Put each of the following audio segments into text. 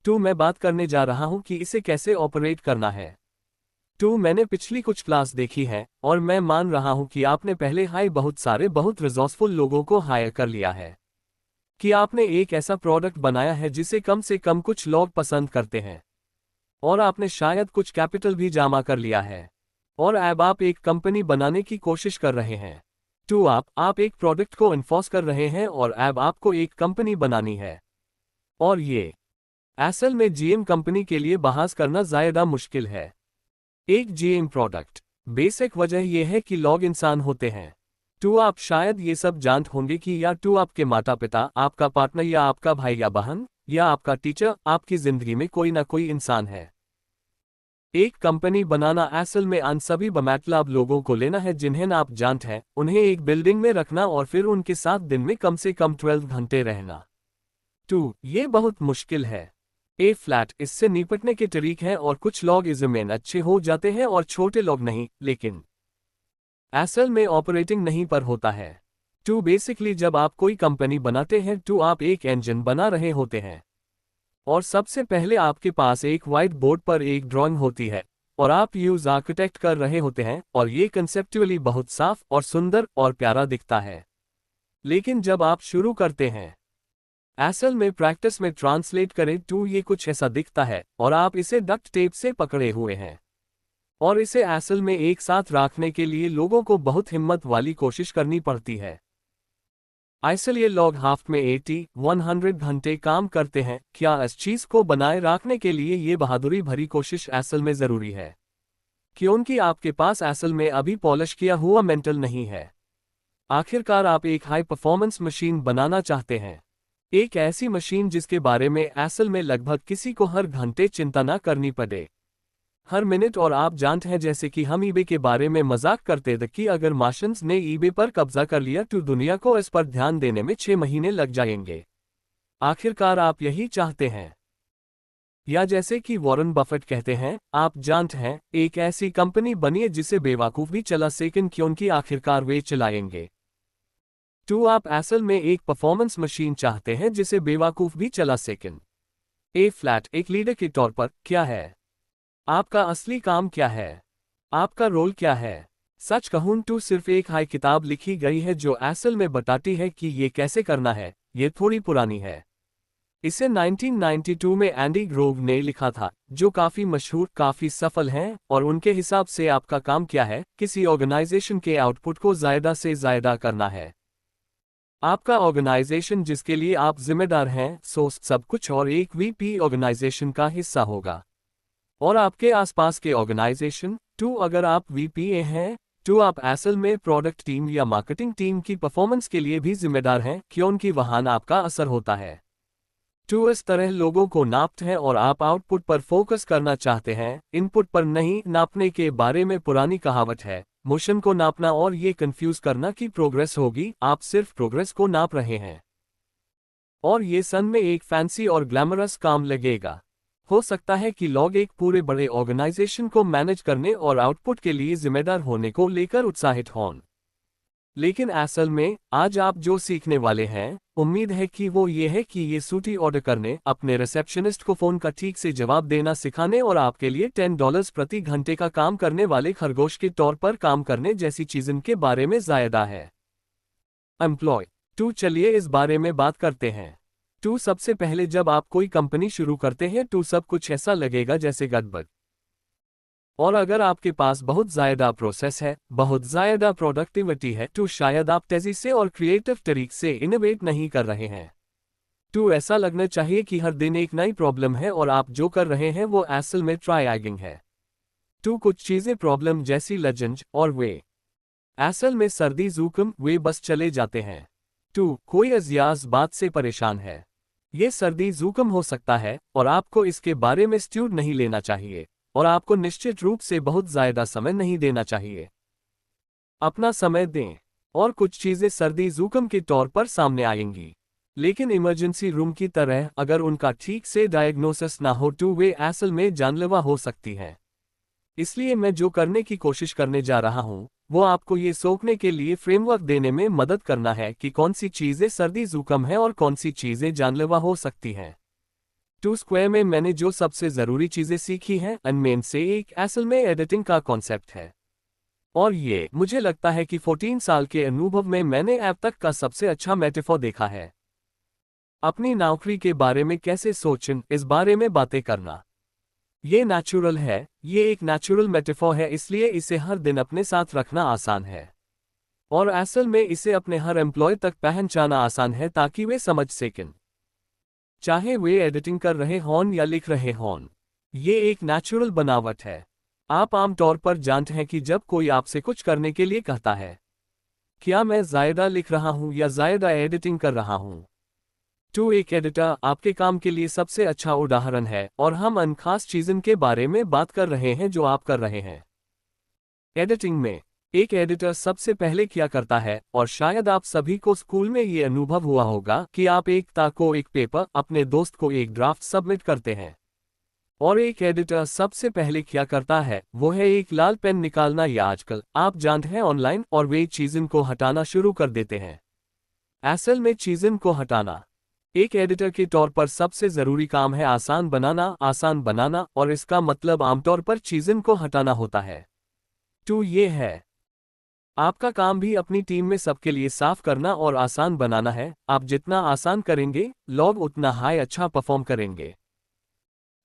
मैं बात करने जा रहा हूं कि इसे कैसे ऑपरेट करना है। मैंने पिछली कुछ क्लास देखी है और मैं मान रहा हूं कि आपने पहले बहुत सारे बहुत रिसोर्सफुल लोगों को हायर कर लिया है, कि आपने एक ऐसा प्रोडक्ट बनाया है जिसे कम से कम कुछ लोग पसंद करते हैं, और आपने शायद कुछ कैपिटल भी जमा कर लिया है, और अब आप एक कंपनी बनाने की कोशिश कर रहे हैं। आप एक प्रोडक्ट को इन्फोर्स कर रहे हैं और अब आपको एक कंपनी बनानी है। और ये असल में जीएम कंपनी के लिए बहास करना ज्यादा मुश्किल है। एक जीएम प्रोडक्ट बेसिक वजह यह है कि लोग इंसान होते हैं। आप शायद ये सब जानते होंगे कि या आपके माता पिता, आपका पार्टनर या आपका भाई या बहन या आपका टीचर, आपकी जिंदगी में कोई ना कोई इंसान है। एक कंपनी बनाना असल में अन सभी मतलब लोगों को लेना है जिन्हें आप जानते हैं, उन्हें एक बिल्डिंग में रखना और फिर उनके साथ दिन में कम से कम 12 घंटे रहना। ये बहुत मुश्किल है। फ्लैट इससे निपटने के तरीके हैं और कुछ लोग इसमें अच्छे हो जाते हैं और छोटे लोग नहीं, लेकिन असल में ऑपरेटिंग नहीं पर होता है। बेसिकली जब आप कोई कंपनी बनाते हैं आप एक इंजन बना रहे होते हैं, और सबसे पहले आपके पास एक व्हाइट बोर्ड पर एक ड्राइंग होती है और आप यूज आर्किटेक्ट कर रहे होते हैं, और ये कंसेप्चुअली बहुत साफ और सुंदर और प्यारा दिखता है। लेकिन जब आप शुरू करते हैं असल में प्रैक्टिस में ट्रांसलेट करें ये कुछ ऐसा दिखता है, और आप इसे डक्ट टेप से पकड़े हुए हैं, और इसे असल में एक साथ रखने के लिए लोगों को बहुत हिम्मत वाली कोशिश करनी पड़ती है। इसलिए लोग हाफ में 80-100 घंटे काम करते हैं। क्या इस चीज को बनाए रखने के लिए ये बहादुरी भरी कोशिश असल में जरूरी है, क्योंकि आपके पास असल में अभी पॉलिश किया हुआ मेंटल नहीं है। आखिरकार आप एक हाई परफॉर्मेंस मशीन बनाना चाहते हैं, एक ऐसी मशीन जिसके बारे में असल में लगभग किसी को हर घंटे चिंता न करनी पड़े, हर मिनट। और आप जानते हैं, जैसे कि हम ईबे के बारे में मजाक करते थे कि अगर मार्शियंस ने ईबे पर कब्जा कर लिया तो दुनिया को इस पर ध्यान देने में 6 महीने लग जाएंगे। आखिरकार आप यही चाहते हैं, या जैसे कि वॉरेन बफेट कहते हैं, आप जानते हैं, एक ऐसी कंपनी बनिए जिसे बेवकूफ भी चला सकें, क्योंकि आखिरकार वे चलाएंगे। आप असल में एक परफॉर्मेंस मशीन चाहते हैं जिसे बेवकूफ भी चला सकें। फ्लैट एक लीडर के तौर पर क्या है? आपका असली काम क्या है? आपका रोल क्या है? सच कहूं तो सिर्फ एक हाई किताब लिखी गई है जो असल में बताती है कि ये कैसे करना है। ये थोड़ी पुरानी है, इसे 1992 में एंडी ग्रोव ने लिखा था, जो काफी मशहूर, काफी सफल हैं। और उनके हिसाब से आपका काम क्या है? किसी ऑर्गेनाइजेशन के आउटपुट को ज्यादा से ज्यादा करना है। आपका ऑर्गेनाइजेशन जिसके लिए आप जिम्मेदार हैं, सब कुछ, और एक वीपी ऑर्गेनाइजेशन का हिस्सा होगा। और आपके आसपास के ऑर्गेनाइजेशन अगर आप वीपीए हैं आप असल में प्रोडक्ट टीम या मार्केटिंग टीम की परफॉर्मेंस के लिए भी जिम्मेदार हैं, क्योंकि वहां आपका असर होता है। इस तरह लोगों को नापते हैं और आप आउटपुट पर फोकस करना चाहते हैं, इनपुट पर नहीं। नापने के बारे में पुरानी कहावत है, मोशन को नापना, और ये कंफ्यूज करना कि प्रोग्रेस होगी। आप सिर्फ प्रोग्रेस को नाप रहे हैं, और ये सन में एक फैंसी और ग्लैमरस काम लगेगा। हो सकता है कि लोग एक पूरे बड़े ऑर्गेनाइजेशन को मैनेज करने और आउटपुट के लिए जिम्मेदार होने को लेकर उत्साहित हों, लेकिन असल में आज आप जो सीखने वाले हैं, उम्मीद है कि वो ये है कि ये सूटी ऑर्डर करने, अपने रिसेप्शनिस्ट को फोन का ठीक से जवाब देना सिखाने, और आपके लिए $10 प्रति घंटे का काम करने वाले खरगोश के तौर पर काम करने जैसी चीज़ों के बारे में ज्यादा है। एम्प्लॉय चलिए इस बारे में बात करते हैं। सबसे पहले जब आप कोई कंपनी शुरू करते हैं सब कुछ ऐसा लगेगा जैसे गड़बड़। और अगर आपके पास बहुत ज़्यादा प्रोसेस है, बहुत ज़्यादा प्रोडक्टिविटी है, शायद आप तेज़ी से और क्रिएटिव तरीके से इनोवेट नहीं कर रहे हैं। ऐसा लगना चाहिए कि हर दिन एक नई प्रॉब्लम है और आप जो कर रहे हैं वो असल में ट्राइएगिंग है। कुछ चीज़ें प्रॉब्लम जैसी लजंज और वे असल में सर्दी जुकाम, वे बस चले जाते हैं। कोई अजियाज बात से परेशान है, ये सर्दी जुकाम हो सकता है, और आपको इसके बारे में स्ट्यूड नहीं लेना चाहिए, और आपको निश्चित रूप से बहुत ज्यादा समय नहीं देना चाहिए। अपना समय दें, और कुछ चीजें सर्दी जुकाम के तौर पर सामने आएंगी, लेकिन इमरजेंसी रूम की तरह अगर उनका ठीक से डायग्नोसिस ना हो वे असल में जानलेवा हो सकती हैं। इसलिए मैं जो करने की कोशिश करने जा रहा हूं वो आपको ये सोचने के लिए फ्रेमवर्क देने में मदद करना है कि कौन सी चीजें सर्दी जुकाम है और कौन सी चीजें जानलेवा हो सकती हैं। टू स्क्वायर में मैंने जो सबसे ज़रूरी चीज़ें सीखी हैं उनमें से एक असल में एडिटिंग का कॉन्सेप्ट है। और ये मुझे लगता है कि 14 साल के अनुभव में मैंने अब तक का सबसे अच्छा मेटाफर देखा है। अपनी नौकरी के बारे में कैसे सोचें, इस बारे में बातें करना। ये नेचुरल है, ये एक नेचुरल मेटाफर है, इसलिए इसे हर दिन अपने साथ रखना आसान है। और असल में इसे अपने हर एम्प्लॉय तक पहुंचाना आसान है ताकि वे समझ सकें, चाहे वे एडिटिंग कर रहे हों या लिख रहे हों। ये एक नेचुरल बनावट है। आप आमतौर पर जानते हैं कि जब कोई आपसे कुछ करने के लिए कहता है, क्या मैं ज़्यादा लिख रहा हूं या ज़्यादा एडिटिंग कर रहा हूं? तो एक एडिटर आपके काम के लिए सबसे अच्छा उदाहरण है, और हम उन खास चीज़ों के बारे में बात कर रहे हैं जो आप कर रहे हैं। एडिटिंग में एक एडिटर सबसे पहले क्या करता है, और शायद आप सभी को स्कूल में ये अनुभव हुआ होगा कि आप एक पेपर, अपने दोस्त को एक ड्राफ्ट सबमिट करते हैं। और एक एडिटर सबसे पहले क्या करता है वो है एक लाल पेन निकालना, या आजकल आप जानते हैं ऑनलाइन, और वे चीज़ों को हटाना शुरू कर देते हैं। असल में चीज़ों को हटाना एक एडिटर के तौर पर सबसे ज़रूरी काम है, आसान बनाना, और इसका मतलब आमतौर पर चीज़ों को हटाना होता है। तो ये है, आपका काम भी अपनी टीम में सबके लिए साफ करना और आसान बनाना है। आप जितना आसान करेंगे, लोग उतना अच्छा परफॉर्म करेंगे।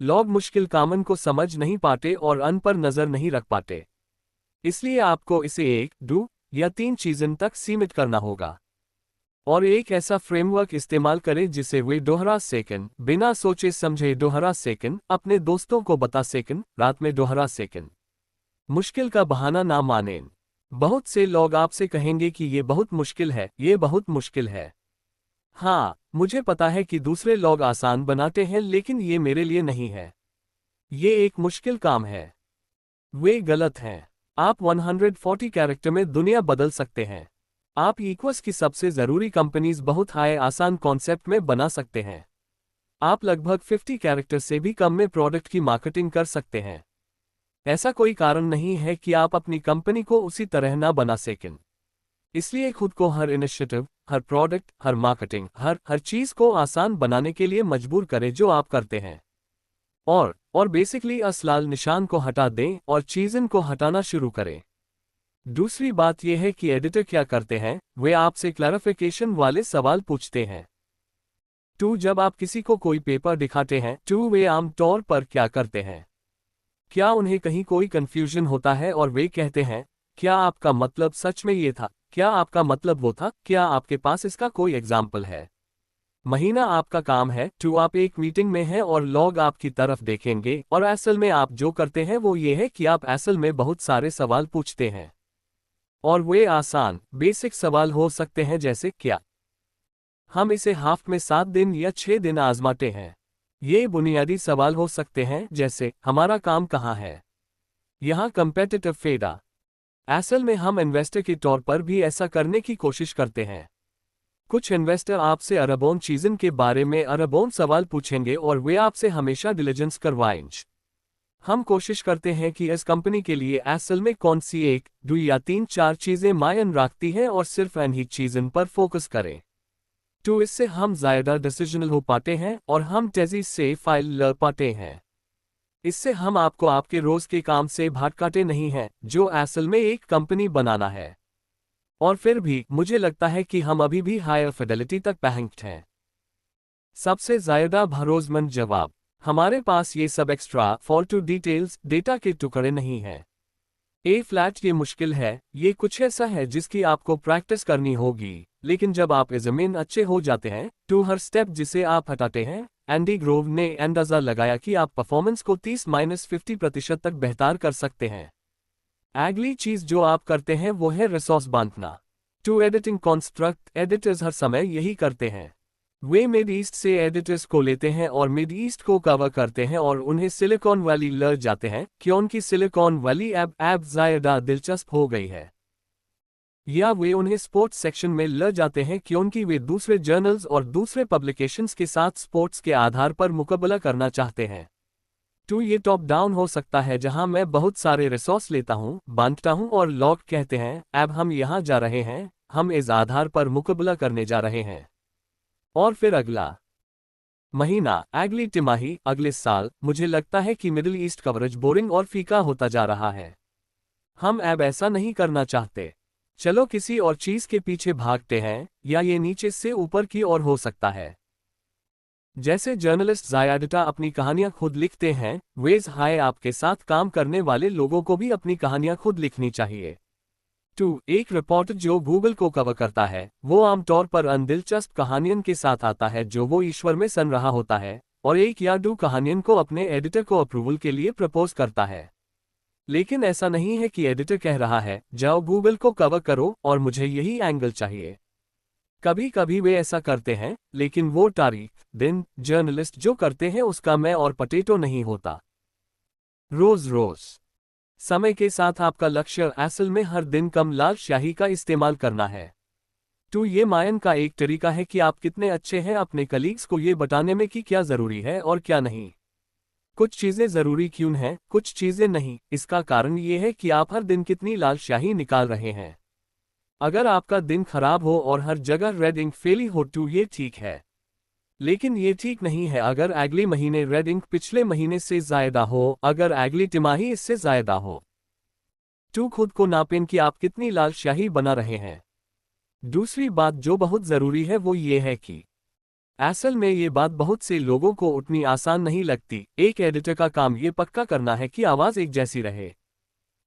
लोग मुश्किल कामन को समझ नहीं पाते और अन पर नजर नहीं रख पाते, इसलिए आपको इसे 1, 2 या 3 चीज़ों तक सीमित करना होगा। और एक ऐसा फ्रेमवर्क इस्तेमाल करें जिसे वे दोहरा सकें, बिना सोचे समझे दोहरा सकें, अपने दोस्तों को बता सकें, रात में दोहरा सकें। मुश्किल का बहाना ना मानें। बहुत से लोग आपसे कहेंगे कि ये बहुत मुश्किल है, ये बहुत मुश्किल है। हाँ, मुझे पता है कि दूसरे लोग आसान बनाते हैं, लेकिन ये मेरे लिए नहीं है। ये एक मुश्किल काम है। वे गलत हैं। आप 140 कैरेक्टर में दुनिया बदल सकते हैं। आप इक्वस की सबसे ज़रूरी कंपनीज बहुत आसान कॉन्सेप्ट में बना सकते हैं। आप लगभग 50 कैरेक्टर से भी कम में प्रोडक्ट की मार्केटिंग कर सकते हैं। ऐसा कोई कारण नहीं है कि आप अपनी कंपनी को उसी तरह ना बना सकें। इसलिए खुद को हर इनिशिएटिव, हर प्रोडक्ट, हर मार्केटिंग, हर चीज़ को आसान बनाने के लिए मजबूर करें जो आप करते हैं। और बेसिकली असलाल निशान को हटा दें और चीज़ों को हटाना शुरू करें। दूसरी बात यह है कि एडिटर क्या करते हैं, वे आपसे क्लैरिफिकेशन वाले सवाल पूछते हैं। तो जब आप किसी को कोई पेपर दिखाते हैं तो वे आमतौर पर क्या करते हैं? क्या उन्हें कहीं कोई कंफ्यूजन होता है और वे कहते हैं, क्या आपका मतलब सच में ये था? क्या आपका मतलब वो था? क्या आपके पास इसका कोई एग्जाम्पल है? महीना आपका काम है, तो आप एक मीटिंग में हैं और लोग आपकी तरफ देखेंगे, और असल में आप जो करते हैं वो ये है कि आप असल में बहुत सारे सवाल पूछते हैं। और वे आसान, बेसिक सवाल हो सकते हैं जैसे क्या? हम इसे हाफ में 7 दिन या 6 दिन आजमाते हैं। ये बुनियादी सवाल हो सकते हैं जैसे, हमारा काम कहाँ है? यहाँ कंपेटिटिव फेडा। असल में हम इन्वेस्टर के तौर पर भी ऐसा करने की कोशिश करते हैं। कुछ इन्वेस्टर आपसे अरबों चीज़ों के बारे में अरबों सवाल पूछेंगे और वे आपसे हमेशा डिलिजेंस करवाएंगे। हम कोशिश करते हैं कि इस कंपनी के लिए असल में कौन सी 1, 2 या 3-4 चीज़ें मायने रखती हैं और सिर्फ इन्हीं चीज़ों पर फोकस करें। तो इससे हम ज़्यादा डिसीजनल हो पाते हैं और हम तेज़ी से फाइल लड़ पाते हैं। इससे हम आपको आपके रोज़ के काम से भटकाते नहीं हैं, जो असल में एक कंपनी बनाना है। और फिर भी मुझे लगता है कि हम अभी भी हायर फिडेलिटी तक पहुंचे हैं। सबसे ज़्यादा भरोसेमंद जवाब, हमारे पास ये सब एक्स्ट्रा फॉल्टू डिटेल्स डेटा के टुकड़े नहीं हैं। ए फ्लैट ये मुश्किल है, ये कुछ ऐसा है जिसकी आपको प्रैक्टिस करनी होगी, लेकिन जब आप ज़मीन अच्छे हो जाते हैं तो हर स्टेप जिसे आप हटाते हैं, एंडी ग्रोव ने अंदाज़ा लगाया कि आप परफॉर्मेंस को 30-50% तक बेहतर कर सकते हैं। अगली चीज़ जो आप करते हैं वो है रिसोर्स बांटना। टू एडिटिंग कॉन्स्ट्रक्ट एडिटर्स हर समय यही करते हैं। वे मिड ईस्ट से एडिटर्स को लेते हैं और मिड ईस्ट को कवर करते हैं और उन्हें सिलिकॉन वैली ले जाते हैं, क्योंकि सिलिकॉन वैली अब ज़्यादा दिलचस्प हो गई है। या वे उन्हें स्पोर्ट्स सेक्शन में ले जाते हैं क्योंकि वे दूसरे जर्नल्स और दूसरे पब्लिकेशंस के साथ स्पोर्ट्स के आधार पर मुकाबला करना चाहते हैं। तो ये टॉप डाउन हो सकता है जहां मैं बहुत सारे रिसोर्स लेता हूं, बांटता हूं और लोग कहते हैं, अब हम यहां जा रहे हैं, हम इस आधार पर मुकाबला करने जा रहे हैं। और फिर अगला महीना अगली तिमाही अगले साल। मुझे लगता है कि मिडिल ईस्ट कवरेज बोरिंग और फीका होता जा रहा है। हम अब ऐसा नहीं करना चाहते। चलो किसी और चीज के पीछे भागते हैं, या ये नीचे से ऊपर की ओर हो सकता है। जैसे जर्नलिस्ट ज़ायादा अपनी कहानियां खुद लिखते हैं, वेज हाय आपके साथ काम करने वाले लोगों को भी अपनी कहानियां खुद लिखनी चाहिए। 2. एक रिपोर्टर जो गूगल को कवर करता है, वो आमतौर पर अनदिलचस्प कहानियन के साथ आता है जो वो ईश्वर में सन रहा होता है, और एक या दो कहानियन को अपने एडिटर को अप्रूवल के लिए प्रपोज करता है। लेकिन ऐसा नहीं है कि एडिटर कह रहा है, जाओ गूगल को कवर करो और मुझे यही एंगल चाहिए। कभी कभी वे ऐसा करते हैं, लेकिन वो तारीख, दिन, जर्नलिस्ट जो करते हैं उसका मैं और पटेटो नहीं होता। रोज रोज समय के साथ आपका लक्ष्य असल में हर दिन कम लाल स्याही का इस्तेमाल करना है। तो ये मायन का एक तरीका है कि आप कितने अच्छे हैं अपने कलीग्स को ये बताने में कि क्या जरूरी है और क्या नहीं। कुछ चीजें जरूरी क्यों हैं, कुछ चीजें नहीं। इसका कारण ये है कि आप हर दिन कितनी लाल स्याही निकाल रहे हैं। अगर आपका दिन खराब हो और हर जगह रेड इंक फेली हो तो ये ठीक है, लेकिन ये ठीक नहीं है अगर अगले महीने रेड इंक पिछले महीने से ज्यादा हो, अगर अगली तिमाही इससे ज्यादा हो। तो खुद को नापें कि आप कितनी लाल स्याही बना रहे हैं। दूसरी बात जो बहुत जरूरी है वो ये है कि असल में ये बात बहुत से लोगों को उतनी आसान नहीं लगती। एक एडिटर का काम ये पक्का करना है कि आवाज एक जैसी रहे।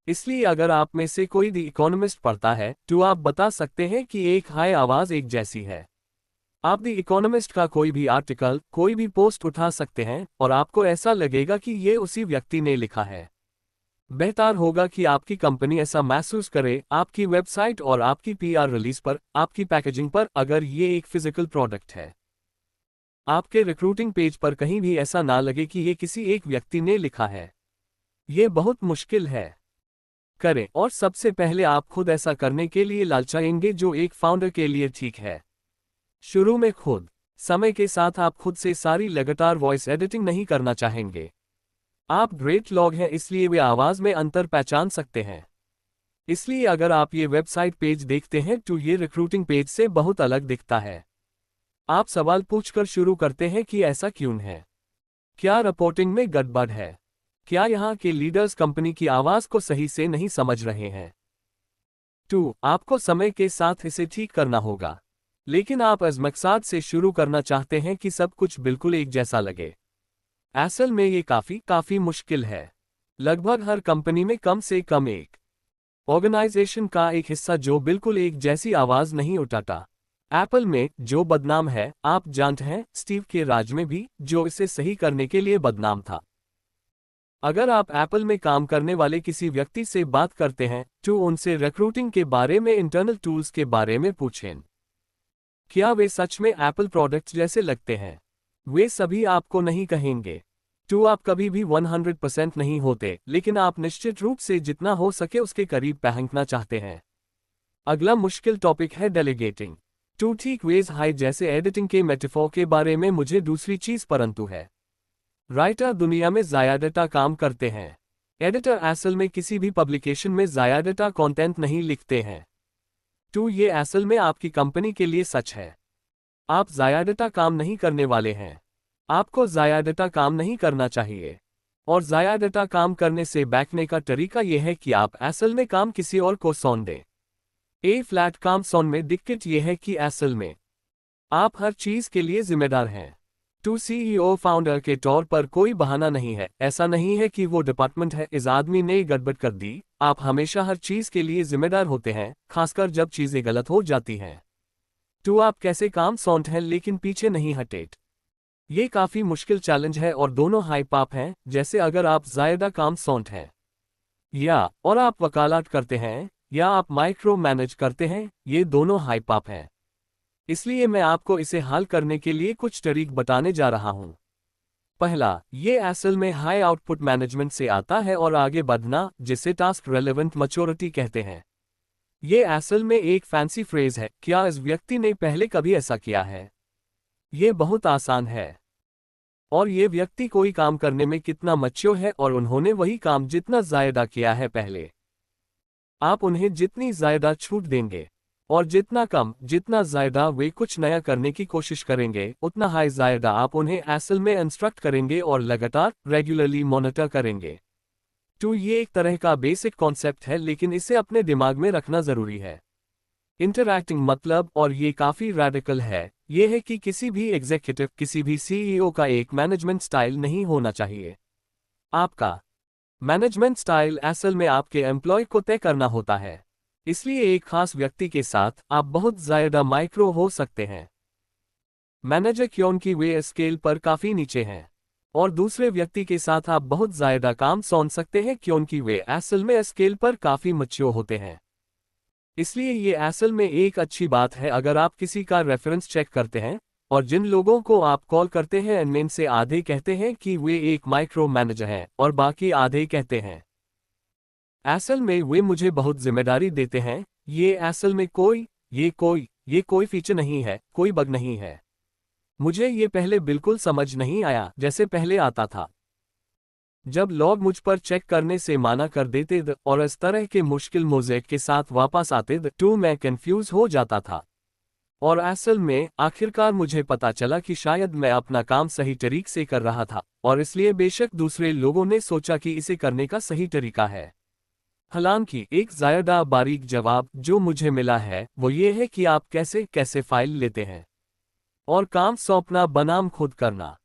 इसलिए अगर आप में से कोई द इकोनॉमिस्ट पढ़ता है तो आप बता सकते हैं कि एक हाई आवाज एक जैसी है। आप द इकोनॉमिस्ट का कोई भी आर्टिकल, कोई भी पोस्ट उठा सकते हैं और आपको ऐसा लगेगा कि ये उसी व्यक्ति ने लिखा है। बेहतर होगा कि आपकी कंपनी ऐसा महसूस करे, आपकी वेबसाइट और आपकी पीआर रिलीज पर, आपकी पैकेजिंग पर, अगर ये एक फिजिकल प्रोडक्ट है। आपके रिक्रूटिंग पेज पर कहीं भी ऐसा ना लगे कि ये किसी एक व्यक्ति ने लिखा है। ये बहुत मुश्किल है। करें, और सबसे पहले आप खुद ऐसा करने के लिए लालचाएंगे जो एक फाउंडर के लिए ठीक है। शुरू में खुद, समय के साथ आप खुद से सारी लगातार वॉइस एडिटिंग नहीं करना चाहेंगे। आप ग्रेट लॉग हैं इसलिए वे आवाज में अंतर पहचान सकते हैं। इसलिए अगर आप ये वेबसाइट पेज देखते हैं तो ये रिक्रूटिंग पेज से बहुत अलग दिखता है। आप सवाल पूछकर शुरू करते हैं कि ऐसा क्यों है? क्या रिपोर्टिंग में गड़बड़ है? क्या यहाँ के लीडर्स कंपनी की आवाज को सही से नहीं समझ रहे हैं? 2. आपको समय के साथ इसे ठीक करना होगा, लेकिन आप इस मकसद से शुरू करना चाहते हैं कि सब कुछ बिल्कुल एक जैसा लगे। असल में ये काफी मुश्किल है। लगभग हर कंपनी में कम से कम एक ऑर्गेनाइजेशन का एक हिस्सा जो बिल्कुल एक जैसी आवाज नहीं उठाता। एप्पल में जो बदनाम है, आप जानते हैं, स्टीव के राज में भी, जो इसे सही करने के लिए बदनाम था। अगर आप एप्पल में काम करने वाले किसी व्यक्ति से बात करते हैं तो उनसे रिक्रूटिंग के बारे में, इंटरनल टूल्स के बारे में पूछें। क्या वे सच में एप्पल प्रोडक्ट्स जैसे लगते हैं? वे सभी आपको नहीं कहेंगे। तो आप कभी भी 100% नहीं होते, लेकिन आप निश्चित रूप से जितना हो सके उसके करीब पहुंचना चाहते हैं। अगला मुश्किल टॉपिक है डेलीगेटिंग। तो ठीक वेज हाई जैसे एडिटिंग के मेटाफोर के बारे में मुझे दूसरी चीज परंतु है। राइटर दुनिया में ज़्यादा काम करते हैं। एडिटर असल में किसी भी पब्लिकेशन में ज़्यादा कंटेंट नहीं लिखते हैं। तो ये असल में आपकी कंपनी के लिए सच है। आप ज़्यादा काम नहीं करने वाले हैं। आपको ज़्यादा काम नहीं करना चाहिए। और ज़्यादा काम करने से बचने का तरीका यह है कि आप असल में काम किसी और को सौंप दें। ए फ्लैट काम सौंपने में दिक्कत यह है कि असल में आप हर चीज़ के लिए जिम्मेदार हैं। तो सीईओ फाउंडर के तौर पर कोई बहाना नहीं है। ऐसा नहीं है कि वो डिपार्टमेंट है, इस आदमी ने गड़बड़ कर दी। आप हमेशा हर चीज के लिए जिम्मेदार होते हैं, खासकर जब चीजें गलत हो जाती हैं। तो आप कैसे काम सौंपते हैं लेकिन पीछे नहीं हटे? ये काफी मुश्किल चैलेंज है और दोनों हाई पाप हैं। जैसे अगर आप ज्यादा काम सौंपते हैं या और आप वकालत करते हैं या आप माइक्रो मैनेज करते हैं, ये दोनों हाई पाप हैं। इसलिए मैं आपको इसे हल करने के लिए कुछ तरीके बताने जा रहा हूं। पहला, ये असल में हाई आउटपुट मैनेजमेंट से आता है और आगे बढ़ना, जिसे टास्क रेलेवेंट मैच्योरिटी कहते हैं। ये असल में एक फैंसी फ्रेज है। क्या इस व्यक्ति ने पहले कभी ऐसा किया है? ये बहुत आसान है। और ये व्यक्ति कोई काम करने में कितना मैच्योर है और उन्होंने वही काम जितना ज्यादा किया है पहले। आप उन्हें जितनी ज्यादा छूट देंगे, और जितना कम जितना ज़्यादा वे कुछ नया करने की कोशिश करेंगे, उतना हाई ज़्यादा आप उन्हें असल में इंस्ट्रक्ट करेंगे और लगातार रेगुलरली मॉनिटर करेंगे। तो ये एक तरह का बेसिक कॉन्सेप्ट है, लेकिन इसे अपने दिमाग में रखना ज़रूरी है। इंटरैक्टिंग मतलब, और ये काफ़ी रैडिकल है, ये है कि किसी भी एग्जीक्यूटिव, किसी भी सीईओ का एक मैनेजमेंट स्टाइल नहीं होना चाहिए। आपका मैनेजमेंट स्टाइल असल में आपके एम्प्लॉय को तय करना होता है। इसलिए एक खास व्यक्ति के साथ आप बहुत ज़्यादा माइक्रो हो सकते हैं, मैनेजर क्योंकि वे स्केल पर काफ़ी नीचे हैं, और दूसरे व्यक्ति के साथ आप बहुत ज़्यादा काम सौंप सकते हैं क्योंकि वे असल में स्केल पर काफ़ी मैच्योर होते हैं। इसलिए ये असल में एक अच्छी बात है अगर आप किसी का रेफरेंस चेक करते हैं, और जिन लोगों को आप कॉल करते हैं इनमें से आधे कहते हैं कि वे एक माइक्रो मैनेजर हैं और बाकी आधे कहते हैं असल में वे मुझे बहुत जिम्मेदारी देते हैं। ये असल में ये कोई फीचर नहीं है, कोई बग नहीं है। मुझे ये पहले बिल्कुल समझ नहीं आया जैसे पहले आता था, जब लोग मुझ पर चेक करने से माना कर देते थे और इस तरह के मुश्किल मोज़ेक के साथ वापस आते थे तो मैं कंफ्यूज हो जाता था। और असल में आखिरकार मुझे पता चला कि शायद मैं अपना काम सही तरीके से कर रहा था, और इसलिए बेशक दूसरे लोगों ने सोचा कि इसे करने का सही तरीका है। हालांकि एक ज़्यादा बारीक जवाब जो मुझे मिला है वो ये है कि आप कैसे कैसे फाइल लेते हैं और काम सौंपना बनाम खुद करना।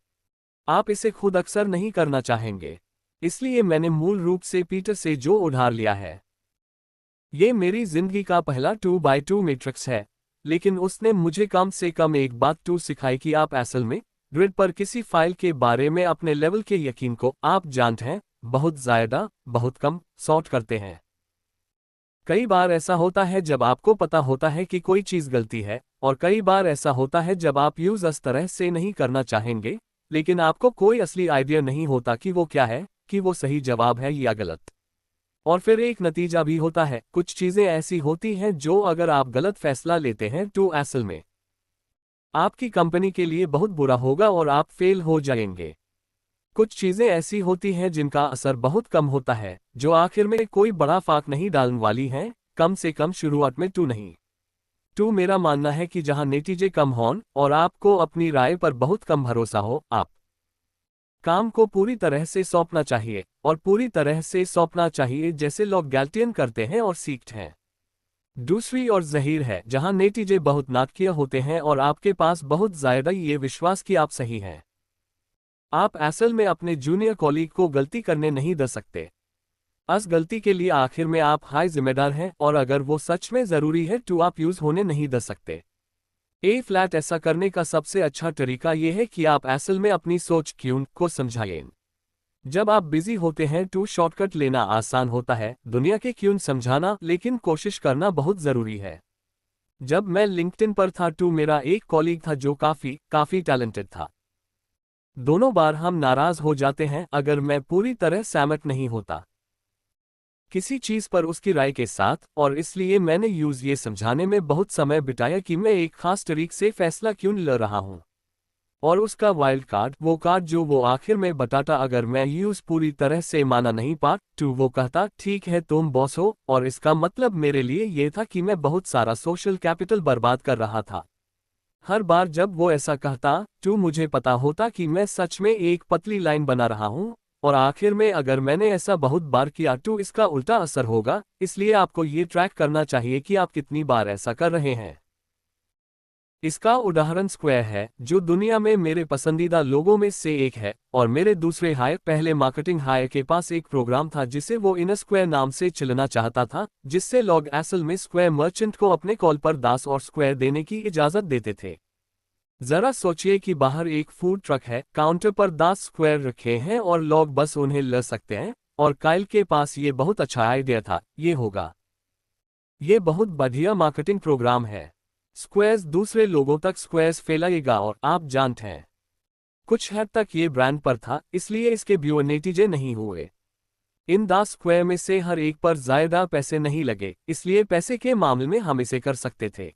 आप इसे खुद अक्सर नहीं करना चाहेंगे, इसलिए मैंने मूल रूप से पीटर से जो उधार लिया है। ये मेरी जिंदगी का पहला 2x2 मैट्रिक्स है, लेकिन उसने मुझे कम से कम एक बात तो सिखाई कि आप असल में ग्रिड पर किसी फाइल के बारे में अपने लेवल के यकीन को आप जानते हैं बहुत ज़्यादा बहुत कम सॉर्ट करते हैं। कई बार ऐसा होता है जब आपको पता होता है कि कोई चीज़ गलती है, और कई बार ऐसा होता है जब आप यूज़ इस तरह से नहीं करना चाहेंगे, लेकिन आपको कोई असली आइडिया नहीं होता कि वो क्या है, कि वो सही जवाब है या गलत। और फिर एक नतीजा भी होता है, कुछ चीज़ें ऐसी होती हैं जो अगर आप गलत फैसला लेते हैं तो असल में आपकी कंपनी के लिए बहुत बुरा होगा और आप फेल हो जाएंगे। कुछ चीज़ें ऐसी होती हैं जिनका असर बहुत कम होता है, जो आखिर में कोई बड़ा फाक नहीं डालने वाली हैं, कम से कम शुरुआत में तो नहीं। तो मेरा मानना है कि जहां नतीजे कम हों और आपको अपनी राय पर बहुत कम भरोसा हो, आप काम को पूरी तरह से सौंपना चाहिए, और पूरी तरह से सौंपना चाहिए जैसे लोग गैल्टियन करते हैं और सीखते हैं। दूसरी और ज़हीर है जहां नतीजे बहुत नाटकीय होते हैं और आपके पास बहुत ज़्यादा ये विश्वास कि आप सही हैं। आप असल में अपने जूनियर कॉलीग को गलती करने नहीं दे सकते। इस गलती के लिए आखिर में आप हाई जिम्मेदार हैं, और अगर वो सच में ज़रूरी है तो आप यूज़ होने नहीं दे सकते। फ्लैट ऐसा करने का सबसे अच्छा तरीका यह है कि आप असल में अपनी सोच क्यों को समझाएं। जब आप बिजी होते हैं तो शॉर्टकट लेना आसान होता है, दुनिया के क्यों समझाना लेकिन कोशिश करना बहुत ज़रूरी है। जब मैं लिंक्डइन पर था तो मेरा एक कॉलीग था जो काफ़ी टैलेंटेड था। दोनों बार हम नाराज़ हो जाते हैं अगर मैं पूरी तरह सहमत नहीं होता किसी चीज़ पर उसकी राय के साथ, और इसलिए मैंने ये समझाने में बहुत समय बिताया कि मैं एक खास तरीके से फैसला क्यों ले रहा हूँ, और उसका वाइल्ड कार्ड, वो कार्ड जो वो आखिर में बताता अगर मैं पूरी तरह से माना नहीं पा तो वो कहता ठीक है तुम बॉस हो, और इसका मतलब मेरे लिए ये था कि मैं बहुत सारा सोशल कैपिटल बर्बाद कर रहा था। हर बार जब वो ऐसा कहता तो मुझे पता होता कि मैं सच में एक पतली लाइन बना रहा हूँ, और आखिर में अगर मैंने ऐसा बहुत बार किया तो इसका उल्टा असर होगा। इसलिए आपको ये ट्रैक करना चाहिए कि आप कितनी बार ऐसा कर रहे हैं। इसका उदाहरण स्क्वायर है, जो दुनिया में मेरे पसंदीदा लोगों में से एक है, और मेरे दूसरे हायर पहले मार्केटिंग हायर के पास एक प्रोग्राम था जिसे वो इन स्क्वायर नाम से चलना चाहता था, जिससे लोग असल में स्क्वायर मर्चेंट को अपने कॉल पर 10 और स्क्वायर देने की इजाज़त देते थे। जरा सोचिए कि बाहर एक फूड ट्रक है, काउंटर पर 10 स्क्वायर रखे हैं और लोग बस उन्हें ले सकते हैं, और काइल के पास ये बहुत अच्छा आइडिया था, ये होगा ये बहुत बढ़िया मार्केटिंग प्रोग्राम है। स्क्वायर्स दूसरे लोगों तक स्क्वायर्स फैलाएगा, और आप जानते हैं कुछ हद तक ये ब्रांड पर था, इसलिए इसके भी नतीजे नहीं हुए। इन 10 स्क्वायर में से हर एक पर ज़्यादा पैसे नहीं लगे, इसलिए पैसे के मामले में हम इसे कर सकते थे।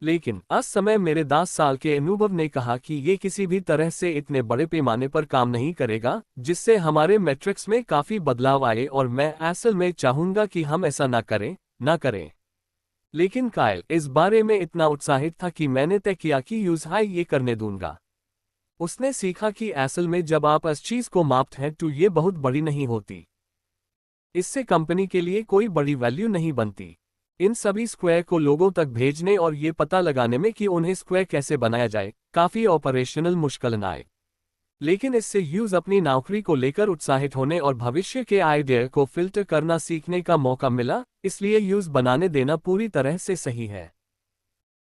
लेकिन उस समय मेरे 10 साल के अनुभव ने कहा कि ये किसी भी तरह से इतने बड़े पैमाने पर काम नहीं करेगा जिससे हमारे मैट्रिक्स में काफ़ी बदलाव आए, और मैं असल में चाहूँगा कि हम ऐसा ना करें। लेकिन कायल इस बारे में इतना उत्साहित था कि मैंने तय किया कि यूज हाई ये करने दूंगा। उसने सीखा कि असल में जब आप इस चीज को मापते हैं तो ये बहुत बड़ी नहीं होती। इससे कंपनी के लिए कोई बड़ी वैल्यू नहीं बनती। इन सभी स्क्वायर को लोगों तक भेजने और ये पता लगाने में कि उन्हें स्क्वायर कैसे बनाया जाए, काफी ऑपरेशनल मुश्किल आए। लेकिन इससे यूज अपनी नौकरी को लेकर उत्साहित होने और भविष्य के आइडिया को फिल्टर करना सीखने का मौका मिला, इसलिए यूज बनाने देना पूरी तरह से सही है।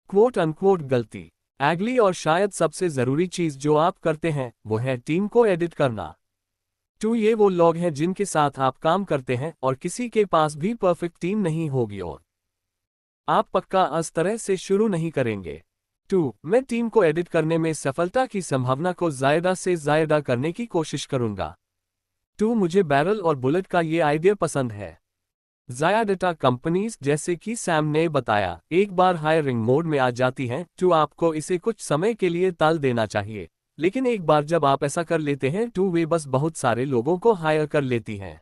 क्वोट अनक्वोट गलती। अगली और शायद सबसे जरूरी चीज जो आप करते हैं वो है टीम को एडिट करना। ये वो लोग हैं जिनके साथ आप काम करते हैं और किसी के पास भी परफेक्ट टीम नहीं होगी और आप पक्का इस तरह से शुरू नहीं करेंगे। मैं टीम को एडिट करने में सफलता की संभावना को ज्यादा से ज्यादा करने की कोशिश करूंगा। मुझे बैरल और बुलेट का ये आइडिया पसंद है। ज़्यादातर कंपनीज जैसे कि सैम ने बताया एक बार हायरिंग मोड में आ जाती हैं आपको इसे कुछ समय के लिए टाल देना चाहिए, लेकिन एक बार जब आप ऐसा कर लेते हैं वे बस बहुत सारे लोगों को हायर कर लेती हैं।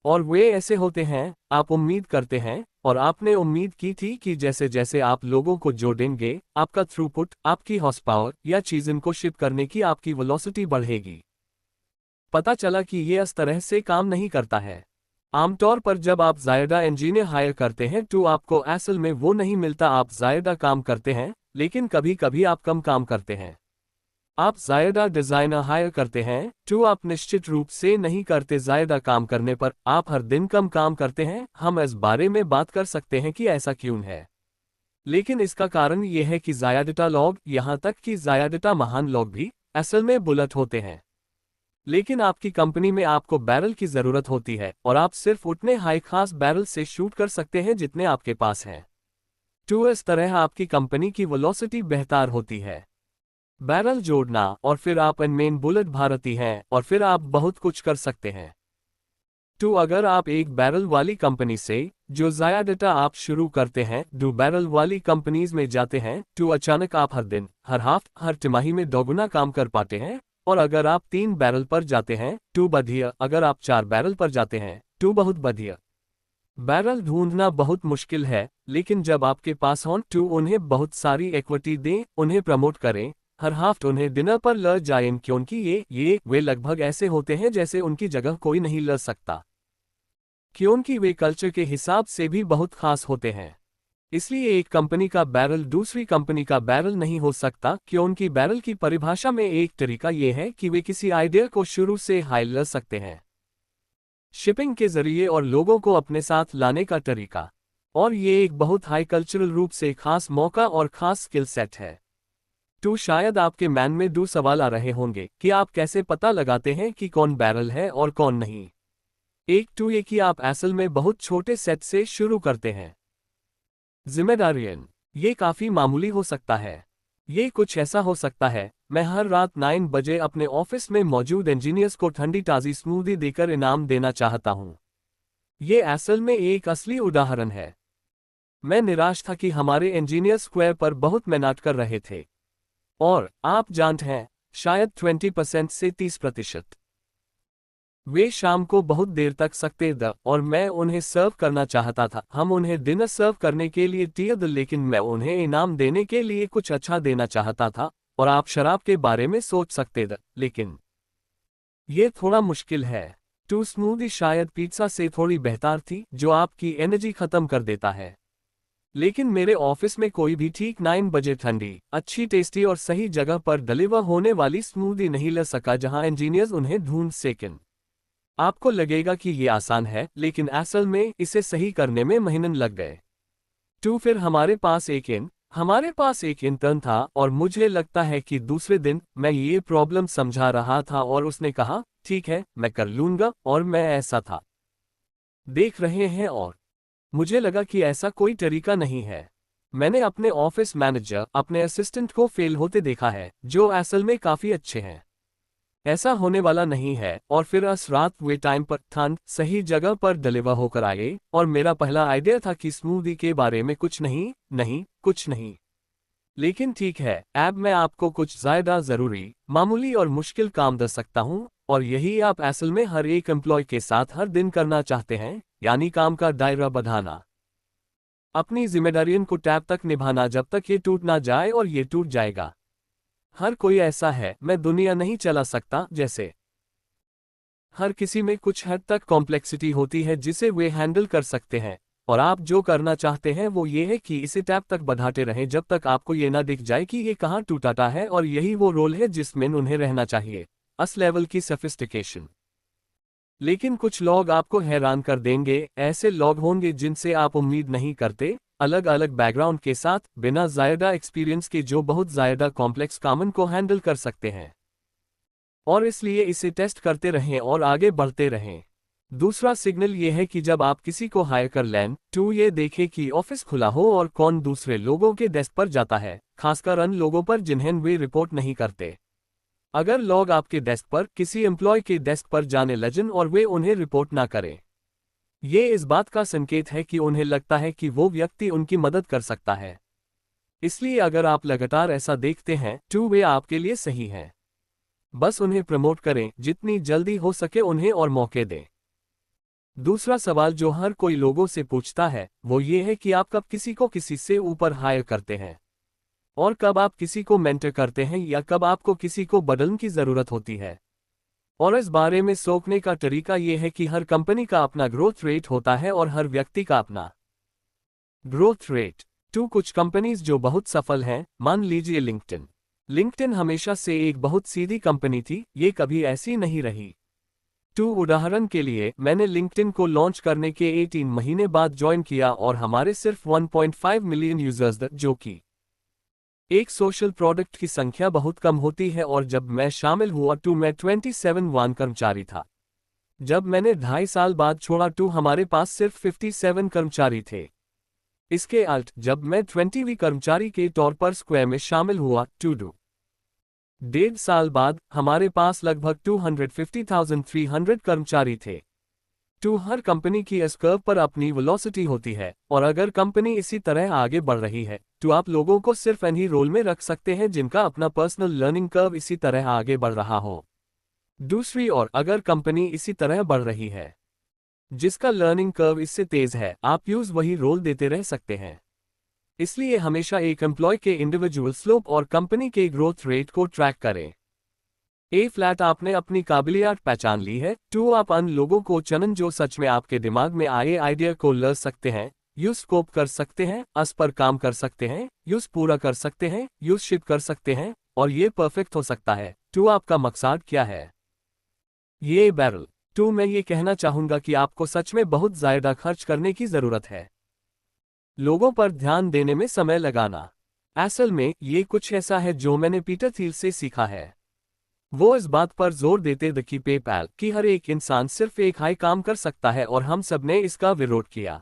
और वे ऐसे होते हैं, आप उम्मीद करते हैं और आपने उम्मीद की थी कि जैसे जैसे आप लोगों को जोड़ेंगे आपका थ्रूपुट, आपकी हॉर्स पावर या चीज़ों को शिप करने की आपकी वेलोसिटी बढ़ेगी। पता चला कि ये इस तरह से काम नहीं करता है। आमतौर पर जब आप ज़्यादा इंजीनियर हायर करते हैं आपको असल में वो नहीं मिलता। आप ज़्यादा काम करते हैं लेकिन कभी कभी आप कम काम करते हैं। आप ज़्यादा डिज़ाइनर हायर करते हैं आप निश्चित रूप से नहीं करते। ज़्यादा काम करने पर आप हर दिन कम काम करते हैं। हम इस बारे में बात कर सकते हैं कि ऐसा क्यों है, लेकिन इसका कारण यह है कि ज़्यादातर लोग, यहाँ तक कि ज़्यादातर महान लोग भी, असल में बुलेट होते हैं। लेकिन आपकी कंपनी में आपको बैरल की ज़रूरत होती है और आप सिर्फ उतने हाई खास बैरल से शूट कर सकते हैं जितने आपके पास हैं। इस तरह आपकी कंपनी की वेलोसिटी बेहतर होती है। बैरल जोड़ना और फिर आप मेन बुलेट भारती हैं और फिर आप बहुत कुछ कर सकते हैं। अगर आप एक बैरल वाली कंपनी से, जो ज़्यादातर आप शुरू करते हैं, 2 बैरल वाली कंपनीज में जाते हैं अचानक आप हर दिन, हर हफ्ते, हर तिमाही में दोगुना काम कर पाते हैं। और अगर आप 3 बैरल पर जाते हैं बढ़िया। अगर आप 4 बैरल पर जाते हैं बहुत बढ़िया। बैरल ढूंढना बहुत मुश्किल है, लेकिन जब आपके पास हों उन्हें बहुत सारी इक्विटी दें, उन्हें प्रमोट करें, हर हफ्ते उन्हें डिनर पर ले जाएं, क्योंकि वे लगभग ऐसे होते हैं जैसे उनकी जगह कोई नहीं ले सकता, क्योंकि वे कल्चर के हिसाब से भी बहुत खास होते हैं। इसलिए एक कंपनी का बैरल दूसरी कंपनी का बैरल नहीं हो सकता, क्योंकि बैरल की परिभाषा में एक तरीका यह है कि वे किसी आइडिया को शुरू से हाई ले सकते हैं, शिपिंग के जरिए और लोगों को अपने साथ लाने का तरीका। और ये एक बहुत हाई कल्चरल रूप से खास मौका और खास स्किल सेट है। शायद आपके मन में 2 सवाल आ रहे होंगे कि आप कैसे पता लगाते हैं कि कौन बैरल है और कौन नहीं। एक ये कि आप असल में बहुत छोटे सेट से शुरू करते हैं। जिम्मेदारियां, ये काफी मामूली हो सकता है। ये कुछ ऐसा हो सकता है, मैं हर रात 9 बजे अपने ऑफिस में मौजूद इंजीनियर्स को ठंडी ताज़ी स्मूदी देकर इनाम देना चाहता हूं। ये असल में एक असली उदाहरण है। मैं निराश था कि हमारे इंजीनियर स्क्वायर पर बहुत मेहनत कर रहे थे और आप जानते हैं, शायद 20% से 30%। वे शाम को बहुत देर तक सकते थे और मैं उन्हें सर्व करना चाहता था। हम उन्हें डिनर सर्व करने के लिए थे, लेकिन मैं उन्हें इनाम देने के लिए कुछ अच्छा देना चाहता था। और आप शराब के बारे में सोच सकते थे, लेकिन यह थोड़ा मुश्किल है। स्मूदी शायद पिज्जा से थोड़ी बेहतर थी, जो आपकी एनर्जी खत्म कर देता है। लेकिन मेरे ऑफिस में कोई भी ठीक 9 बजे ठंडी, अच्छी, टेस्टी और सही जगह पर डिलीवर होने वाली स्मूदी नहीं ले सका जहां इंजीनियर्स उन्हें ढूंढ सकें। आपको लगेगा कि ये आसान है, लेकिन असल में इसे सही करने में महीने लग गए। फिर हमारे पास एक इंटर्न था और मुझे लगता है कि दूसरे दिन मैं ये प्रॉब्लम समझा रहा था और उसने कहा, ठीक है, मैं कर लूंगा। और मैं ऐसा था, देख रहे हैं, और मुझे लगा कि ऐसा कोई तरीका नहीं है। मैंने अपने ऑफिस मैनेजर, अपने असिस्टेंट को फेल होते देखा है, जो असल में काफी अच्छे हैं। ऐसा होने वाला नहीं है। और फिर उस रात वे टाइम पर ठंड सही जगह पर डिलीवर होकर आए और मेरा पहला आइडिया था कि स्मूदी के बारे में कुछ नहीं। लेकिन ठीक है, अब मैं आपको कुछ ज्यादा जरूरी, मामूली और मुश्किल काम दे सकता हूं, और यही आप असल में हर एक एम्प्लॉय के साथ हर दिन करना चाहते हैं, यानी काम का दायरा बढ़ाना। अपनी जिम्मेदारियों को टैब तक निभाना जब तक ये टूट ना जाए, और ये टूट जाएगा। हर कोई ऐसा है, मैं दुनिया नहीं चला सकता जैसे। हर किसी में कुछ हद तक कॉम्प्लेक्सिटी होती है जिसे वे हैंडल कर सकते हैं, और आप जो करना चाहते हैं वो ये है कि इसे टैब तक बढ़ाते रहें जब तक आपको ये ना दिख जाए कि ये कहाँ टूटाता है, और यही वो रोल है जिसमें उन्हें रहना चाहिए, अस लेवल की सोफिस्टिकेशन। लेकिन कुछ लोग आपको हैरान कर देंगे, ऐसे लोग होंगे जिनसे आप उम्मीद नहीं करते, अलग अलग बैकग्राउंड के साथ, बिना ज़्यादा एक्सपीरियंस के, जो बहुत ज़्यादा कॉम्प्लेक्स काम को हैंडल कर सकते हैं। और इसलिए इसे टेस्ट करते रहें और आगे बढ़ते रहें। दूसरा सिग्नल ये है कि जब आप किसी को हायर कर लें, तो ये देखें कि ऑफिस खुला हो और कौन दूसरे लोगों के डेस्क पर जाता है, खासकर उन लोगों पर जिन्हें वे रिपोर्ट नहीं करते। अगर लोग आपके डेस्क पर, किसी एम्प्लॉय के डेस्क पर जाने लगें और वे उन्हें रिपोर्ट ना करें, ये इस बात का संकेत है कि उन्हें लगता है कि वो व्यक्ति उनकी मदद कर सकता है। इसलिए अगर आप लगातार ऐसा देखते हैं, तो वे आपके लिए सही हैं। बस उन्हें प्रमोट करें, जितनी जल्दी हो सके उन्हें और मौके दें। दूसरा सवाल जो हर कोई लोगों से पूछता है, वो ये है कि आप कब किसी को किसी से ऊपर हायर करते हैं, और कब आप किसी को मेंटर करते हैं, या कब आपको किसी को बदलने की ज़रूरत होती है। और इस बारे में सोचने का तरीका ये है कि हर कंपनी का अपना ग्रोथ रेट होता है और हर व्यक्ति का अपना ग्रोथ रेट। तो कुछ कंपनीज जो बहुत सफल हैं, मान लीजिए लिंक्डइन। लिंक्डइन हमेशा से एक बहुत सीधी कंपनी थी, ये कभी ऐसी नहीं रही। तो उदाहरण के लिए, मैंने लिंक्डइन को लॉन्च करने के 18 महीने बाद ज्वाइन किया और हमारे सिर्फ 1.5 मिलियन यूजर्स थे, जो कि एक सोशल प्रोडक्ट की संख्या बहुत कम होती है। और जब मैं शामिल हुआ तो मैं 27वां कर्मचारी था। जब मैंने 2.5 साल बाद छोड़ा तो हमारे पास सिर्फ 57 कर्मचारी थे। इसके अलावा जब मैं 20वीं कर्मचारी के तौर पर स्क्वायर में शामिल हुआ तो 1.5 साल बाद हमारे पास लगभग 250,300 कर्मचारी थे। तो हर कंपनी की इस कर्व पर अपनी वेलोसिटी होती है, और अगर कंपनी इसी तरह आगे बढ़ रही है, तो आप लोगों को सिर्फ इन्हीं रोल में रख सकते हैं जिनका अपना पर्सनल लर्निंग कर्व इसी तरह आगे बढ़ रहा हो। दूसरी ओर, अगर कंपनी इसी तरह बढ़ रही है जिसका लर्निंग कर्व इससे तेज है, आप यूज वही रोल देते रह सकते हैं। इसलिए हमेशा एक एम्प्लॉय के इंडिविजुअल स्लोप और कंपनी के ग्रोथ रेट को ट्रैक करें। ए फ्लैट, आपने अपनी काबिलियत पहचान ली है, तो आप अन लोगों को चुनें जो सच में आपके दिमाग में आए आइडिया को ले सकते हैं, यूज स्कोप कर सकते हैं, अस पर काम कर सकते हैं, यूज पूरा कर सकते हैं, यूज शिप कर सकते हैं, और ये परफेक्ट हो सकता है। तो आपका मकसद क्या है? ये बैरल। तो मैं ये कहना चाहूंगा कि आपको सच में बहुत ज्यादा खर्च करने की जरूरत है। लोगों पर ध्यान देने में समय लगाना। असल में ये कुछ ऐसा है जो मैंने पीटर थियल से सीखा है। वो इस बात पर जोर देते थे कि पेपैल कि हर एक इंसान सिर्फ एक हाई काम कर सकता है, और हम सब ने इसका विरोध किया।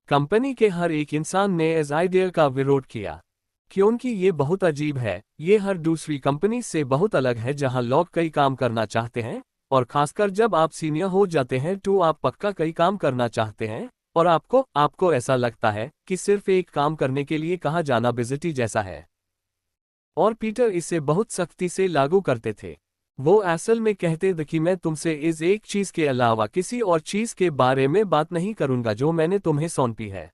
कंपनी के हर एक इंसान ने इस आइडिया का विरोध किया, क्योंकि ये बहुत अजीब है। ये हर दूसरी कंपनी से बहुत अलग है जहां लोग कई काम करना चाहते हैं, और खासकर जब आप सीनियर हो जाते हैं तो आप पक्का कई काम करना चाहते हैं, और आपको ऐसा लगता है कि सिर्फ एक काम करने के लिए कहा जाना बिजटी जैसा है। और पीटर इसे बहुत सख्ती से लागू करते थे। वो असल में कहते थे कि मैं तुमसे इस एक चीज के अलावा किसी और चीज के बारे में बात नहीं करूंगा जो मैंने तुम्हें सौंपी है।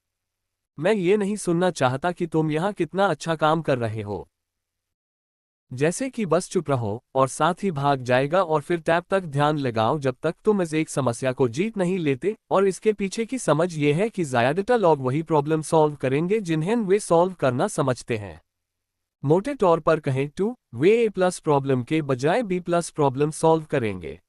मैं ये नहीं सुनना चाहता कि तुम यहाँ कितना अच्छा काम कर रहे हो। जैसे कि बस चुप रहो, और साथ ही भाग जाएगा, और फिर टैब तक ध्यान लगाओ जब तक तुम इस एक समस्या को जीत नहीं लेते। और इसके पीछे की समझ ये है कि ज्यादातर लोग वही प्रॉब्लम सॉल्व करेंगे जिन्हें वे सॉल्व करना समझते हैं। मोटे तौर पर कहें तो वे ए प्लस प्रॉब्लम के बजाय बी प्लस प्रॉब्लम सॉल्व करेंगे।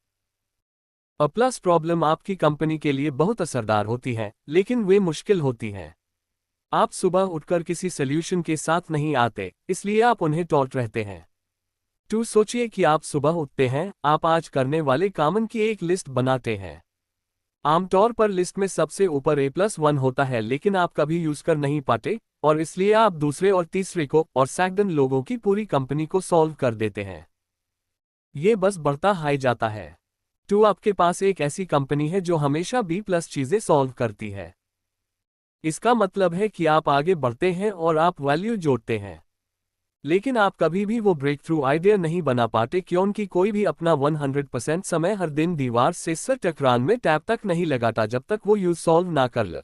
अ प्लस प्रॉब्लम आपकी कंपनी के लिए बहुत असरदार होती है, लेकिन वे मुश्किल होती हैं। आप सुबह उठकर किसी सॉल्यूशन के साथ नहीं आते, इसलिए आप उन्हें टॉल्ट रहते हैं। तो सोचिए कि आप सुबह उठते हैं, आप आज करने वाले कामों की एक लिस्ट बनाते हैं। आमतौर पर लिस्ट में सबसे ऊपर A+1 होता है, लेकिन आप कभी यूज कर नहीं पाते, और इसलिए आप दूसरे और तीसरे को और सैकड़ों लोगों की पूरी कंपनी को सॉल्व कर देते हैं। ये बस बढ़ता हाई जाता है। तो आपके पास एक ऐसी कंपनी है जो हमेशा B+ चीजें सॉल्व करती है। इसका मतलब है कि आप आगे बढ़ते हैं और आप वैल्यू जोड़ते हैं, लेकिन आप कभी भी वो ब्रेक थ्रू आइडिया नहीं बना पाते, क्योंकि कोई भी अपना 100% समय हर दिन दीवार से सर टकरान में टैब तक नहीं लगाता जब तक वो यूज सॉल्व ना कर ले।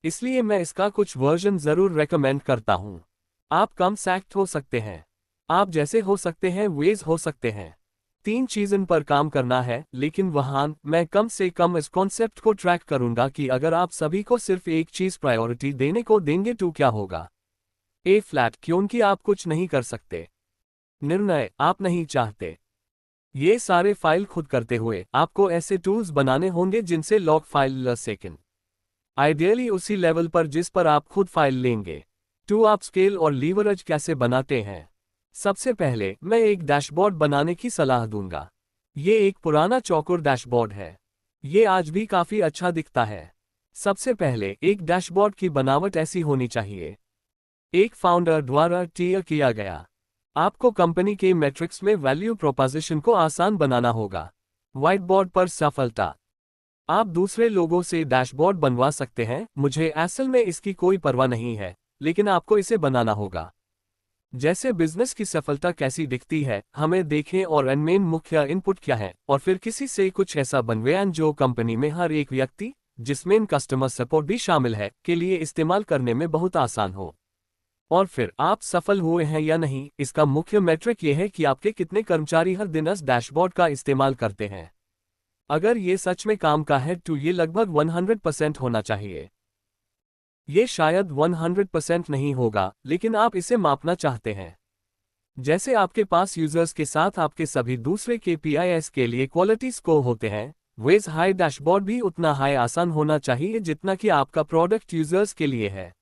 इसलिए मैं इसका कुछ वर्जन जरूर रेकमेंड करता हूं। आप कम सैक्ट हो सकते हैं, आप जैसे हो सकते हैं वेज हो सकते हैं। 3 चीज़ पर काम करना है, लेकिन वहां मैं कम से कम इस कॉन्सेप्ट को ट्रैक करूंगा कि अगर आप सभी को सिर्फ एक चीज प्रायोरिटी देने को देंगे तो क्या होगा। ए फ्लैट, क्योंकि आप कुछ नहीं कर सकते। निर्णय, आप नहीं चाहते। ये सारे फाइल खुद करते हुए आपको ऐसे टूल्स बनाने होंगे जिनसे लॉग फाइल ल सेकेंड, आइडियली उसी लेवल पर जिस पर आप खुद फाइल लेंगे। टू आप स्केल और लीवरेज कैसे बनाते हैं? सबसे पहले मैं एक डैशबोर्ड बनाने की सलाह दूंगा। ये एक पुराना चौकोर डैशबोर्ड है। ये आज भी काफी अच्छा दिखता है। सबसे पहले एक डैशबोर्ड की बनावट ऐसी होनी चाहिए। एक फाउंडर द्वारा तय किया गया। आपको कंपनी के मैट्रिक्स में वैल्यू प्रोपोजिशन को आसान बनाना होगा। व्हाइट बोर्ड पर सफलता। आप दूसरे लोगों से डैशबोर्ड बनवा सकते हैं, मुझे असल में इसकी कोई परवाह नहीं है, लेकिन आपको इसे बनाना होगा। जैसे बिजनेस की सफलता कैसी दिखती है, हमें देखें और अनमेन मुख्य इनपुट क्या है, और फिर किसी से कुछ ऐसा बनवाएं जो कंपनी में हर एक व्यक्ति, जिसमें कस्टमर सपोर्ट भी शामिल है, के लिए इस्तेमाल करने में बहुत आसान हो। और फिर आप सफल हुए हैं या नहीं, इसका मुख्य मेट्रिक यह है कि आपके कितने कर्मचारी हर दिन इस डैशबोर्ड का इस्तेमाल करते हैं। अगर ये सच में काम का है तो ये लगभग 100% होना चाहिए। ये शायद 100% नहीं होगा, लेकिन आप इसे मापना चाहते हैं। जैसे आपके पास यूजर्स के साथ आपके सभी दूसरे KPIs के लिए क्वालिटी स्कोर होते हैं, वेज हाई डैशबोर्ड भी उतना हाई आसान होना चाहिए जितना कि आपका प्रोडक्ट यूजर्स के लिए है।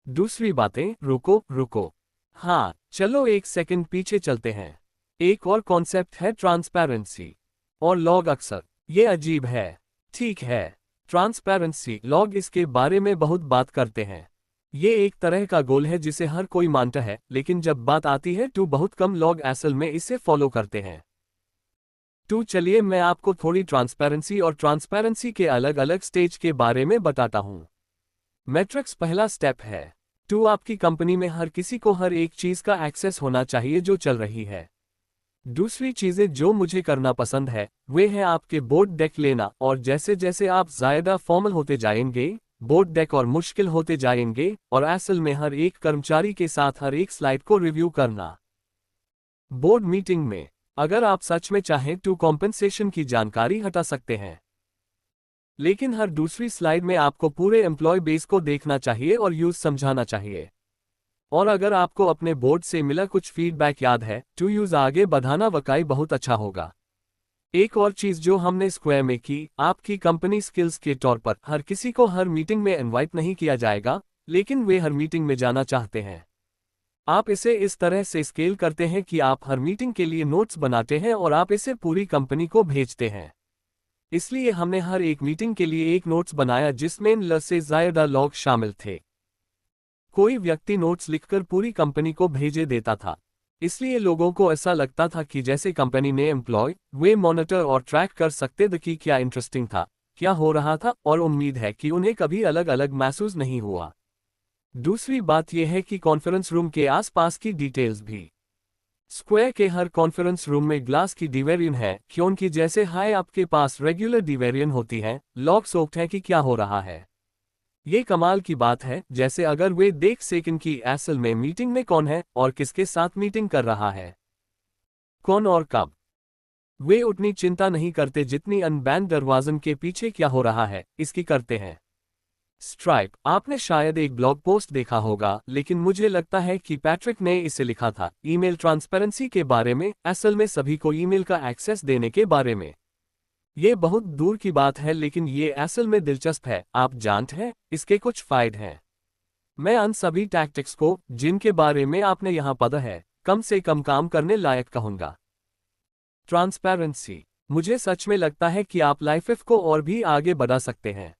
दूसरी बातें, रुको। हाँ, चलो एक सेकंड पीछे चलते हैं। एक और कॉन्सेप्ट है ट्रांसपेरेंसी और लॉग। अक्सर ये अजीब है। ठीक है, ट्रांसपेरेंसी, लॉग इसके बारे में बहुत बात करते हैं। ये एक तरह का गोल है जिसे हर कोई मानता है, लेकिन जब बात आती है तो बहुत कम लोग असल में इसे फॉलो करते हैं। तो चलिए मैं आपको थोड़ी ट्रांसपेरेंसी और ट्रांसपेरेंसी के अलग अलग स्टेज के बारे में बताता हूं। मैट्रिक्स पहला स्टेप है। टू आपकी कंपनी में हर किसी को हर एक चीज का एक्सेस होना चाहिए जो चल रही है। दूसरी चीजें जो मुझे करना पसंद है वे हैं आपके बोर्ड डेक लेना, और जैसे जैसे आप ज्यादा फॉर्मल होते जाएंगे, बोर्ड डेक और मुश्किल होते जाएंगे, और असल में हर एक कर्मचारी के साथ हर एक स्लाइड को रिव्यू करना। बोर्ड मीटिंग में अगर आप सच में चाहें तो कॉम्पेंसेशन की जानकारी हटा सकते हैं, लेकिन हर दूसरी स्लाइड में आपको पूरे एम्प्लॉय बेस को देखना चाहिए और यूज समझाना चाहिए। और अगर आपको अपने बोर्ड से मिला कुछ फीडबैक याद है तो यूज आगे बढ़ाना वाकई बहुत अच्छा होगा। एक और चीज जो हमने स्क्वायर में की, आपकी कंपनी स्किल्स के तौर पर हर किसी को हर मीटिंग में इनवाइट नहीं किया जाएगा, लेकिन वे हर मीटिंग में जाना चाहते हैं। आप इसे इस तरह से स्केल करते हैं कि आप हर मीटिंग के लिए नोट्स बनाते हैं और आप इसे पूरी कंपनी को भेजते हैं। इसलिए हमने हर एक मीटिंग के लिए एक नोट्स बनाया जिसमें ल से ज्यादा लोग शामिल थे। कोई व्यक्ति नोट्स लिखकर पूरी कंपनी को भेजे देता था, इसलिए लोगों को ऐसा लगता था कि जैसे कंपनी ने एम्प्लॉय, वे मॉनिटर और ट्रैक कर सकते थे कि क्या इंटरेस्टिंग था, क्या हो रहा था, और उम्मीद है कि उन्हें कभी अलग अलग महसूस नहीं हुआ। दूसरी बात यह है कि कॉन्फ्रेंस रूम के आसपास की डिटेल्स भी। स्क्वायर के हर कॉन्फ्रेंस रूम में ग्लास की डिवेरियन है, क्योंकि जैसे हाई आपके पास रेगुलर डिवेरियन होती है, लोग सोचते हैं कि क्या हो रहा है। ये कमाल की बात है, जैसे अगर वे देख सकें कि असल में मीटिंग में कौन है और किसके साथ मीटिंग कर रहा है, कौन और कब। वे उतनी चिंता नहीं करते जितनी अनबैन दरवाजन के पीछे क्या हो रहा है इसकी करते हैं। स्ट्राइप, आपने शायद एक ब्लॉग पोस्ट देखा होगा, लेकिन मुझे लगता है कि पैट्रिक ने इसे लिखा था ईमेल ट्रांसपेरेंसी के बारे में, असल में सभी को ईमेल का एक्सेस देने के बारे में। ये बहुत दूर की बात है, लेकिन ये असल में दिलचस्प है। आप जानते हैं, इसके कुछ फायदे हैं। मैं उन सभी टैक्टिक्स को जिनके बारे में आपने यहां पढ़ा है, कम से कम काम करने लायक कहूंगा। ट्रांसपेरेंसी, मुझे सच में लगता है कि आप लाइफ को और भी आगे बढ़ा सकते हैं।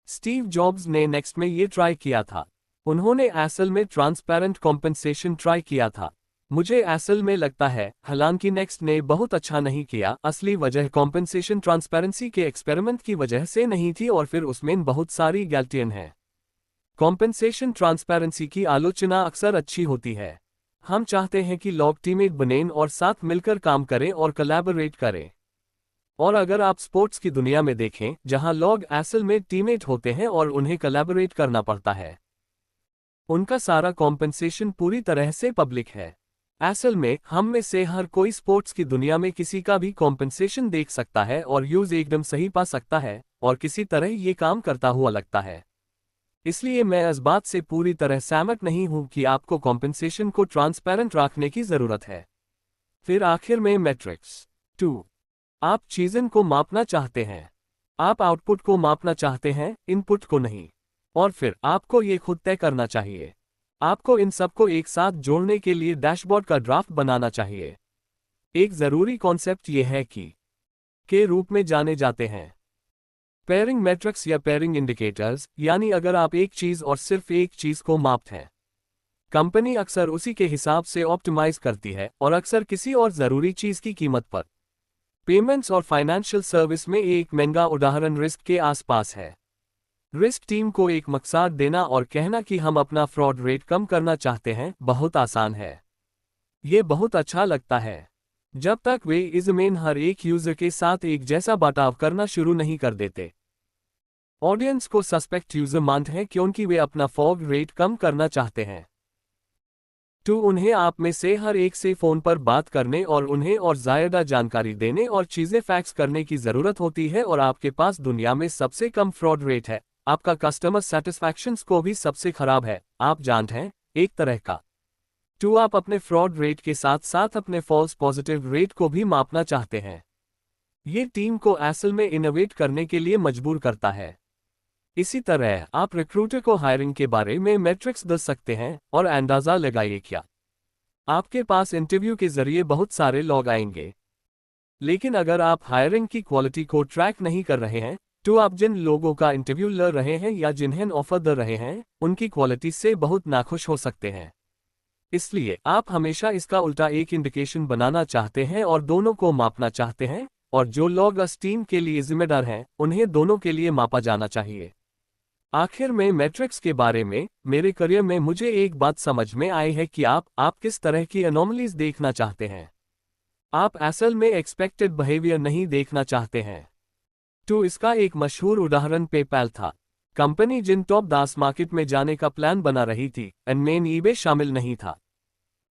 स्टीव जॉब्स ने नेक्स्ट में ये ट्राई किया था। उन्होंने असल में ट्रांसपेरेंट कॉम्पेंसेशन ट्राई किया था। मुझे असल में लगता है, हालांकि नेक्स्ट ने बहुत अच्छा नहीं किया, असली वजह कॉम्पेंसेशन ट्रांसपेरेंसी के एक्सपेरिमेंट की वजह से नहीं थी, और फिर उसमें बहुत सारी गलतियां हैं। कॉम्पेंसेशन ट्रांसपेरेंसी की आलोचना अक्सर अच्छी होती है। हम चाहते हैं कि लोग टीममेट बनें और साथ मिलकर काम करें और कोलैबोरेट करें। और अगर आप स्पोर्ट्स की दुनिया में देखें, जहां लोग असल में टीममेट होते हैं और उन्हें कोलैबोरेट करना पड़ता है, उनका सारा कॉम्पेंसेशन पूरी तरह से पब्लिक है। असल में हम में से हर कोई स्पोर्ट्स की दुनिया में किसी का भी कॉम्पेंसेशन देख सकता है और यूज एकदम सही पा सकता है, और किसी तरह ये काम करता हुआ लगता है। इसलिए मैं इस बात से पूरी तरह सहमत नहीं हूं कि आपको कॉम्पेंसेशन को ट्रांसपेरेंट रखने की जरूरत है। फिर आखिर में मैट्रिक्स 2। आप चीज़ों को मापना चाहते हैं। आप आउटपुट को मापना चाहते हैं, इनपुट को नहीं। और फिर आपको ये खुद तय करना चाहिए। आपको इन सबको एक साथ जोड़ने के लिए डैशबोर्ड का ड्राफ्ट बनाना चाहिए। एक जरूरी कॉन्सेप्ट यह है कि के रूप में जाने जाते हैं पेयरिंग मैट्रिक्स या पेयरिंग इंडिकेटर्स, यानी अगर आप एक चीज और सिर्फ एक चीज को मापते हैं, कंपनी अक्सर उसी के हिसाब से ऑप्टिमाइज करती है और अक्सर किसी और जरूरी चीज की कीमत पर। पेमेंट्स और फाइनेंशियल सर्विस में एक महंगा उदाहरण रिस्क के आसपास है। रिस्क टीम को एक मकसद देना और कहना कि हम अपना फ्रॉड रेट कम करना चाहते हैं बहुत आसान है। ये बहुत अच्छा लगता है जब तक वे इसमें हर एक यूजर के साथ एक जैसा बर्ताव करना शुरू नहीं कर देते। ऑडियंस को सस्पेक्ट यूजर मानते हैं क्योंकि वे अपना फ्रॉड रेट कम करना चाहते हैं। तो उन्हें आप में से हर एक से फोन पर बात करने और उन्हें और ज्यादा जानकारी देने और चीजें फैक्स करने की जरूरत होती है, और आपके पास दुनिया में सबसे कम फ्रॉड रेट है। आपका कस्टमर सेटिस्फैक्शन को भी सबसे खराब है, आप जानते हैं, एक तरह का। तो आप अपने फ्रॉड रेट के साथ साथ अपने फॉल्स पॉजिटिव रेट को भी मापना चाहते हैं। ये टीम को असल में इनोवेट करने के लिए मजबूर करता है। इसी तरह आप रिक्रूटर को हायरिंग के बारे में मैट्रिक्स दे सकते हैं और अंदाजा लगाइए क्या आपके पास इंटरव्यू के जरिए बहुत सारे लोग आएंगे, लेकिन अगर आप हायरिंग की क्वालिटी को ट्रैक नहीं कर रहे हैं, तो आप जिन लोगों का इंटरव्यू ले रहे हैं या जिन्हें ऑफर दे रहे हैं, उनकी क्वालिटी से बहुत नाखुश हो सकते हैं। इसलिए आप हमेशा इसका उल्टा एक इंडिकेशन बनाना चाहते हैं और दोनों को मापना चाहते हैं, और जो लोग इस टीम के लिए जिम्मेदार हैं, उन्हें दोनों के लिए मापा जाना चाहिए। आखिर में मैट्रिक्स के बारे में मेरे करियर में मुझे एक बात समझ में आई है कि आप किस तरह की एनोमलीज देखना चाहते हैं। आप असल में एक्सपेक्टेड बिहेवियर नहीं देखना चाहते हैं। तो इसका एक मशहूर उदाहरण पेपैल था। कंपनी जिन टॉप 10 मार्केट में जाने का प्लान बना रही थी, इनमें ईबे शामिल नहीं था।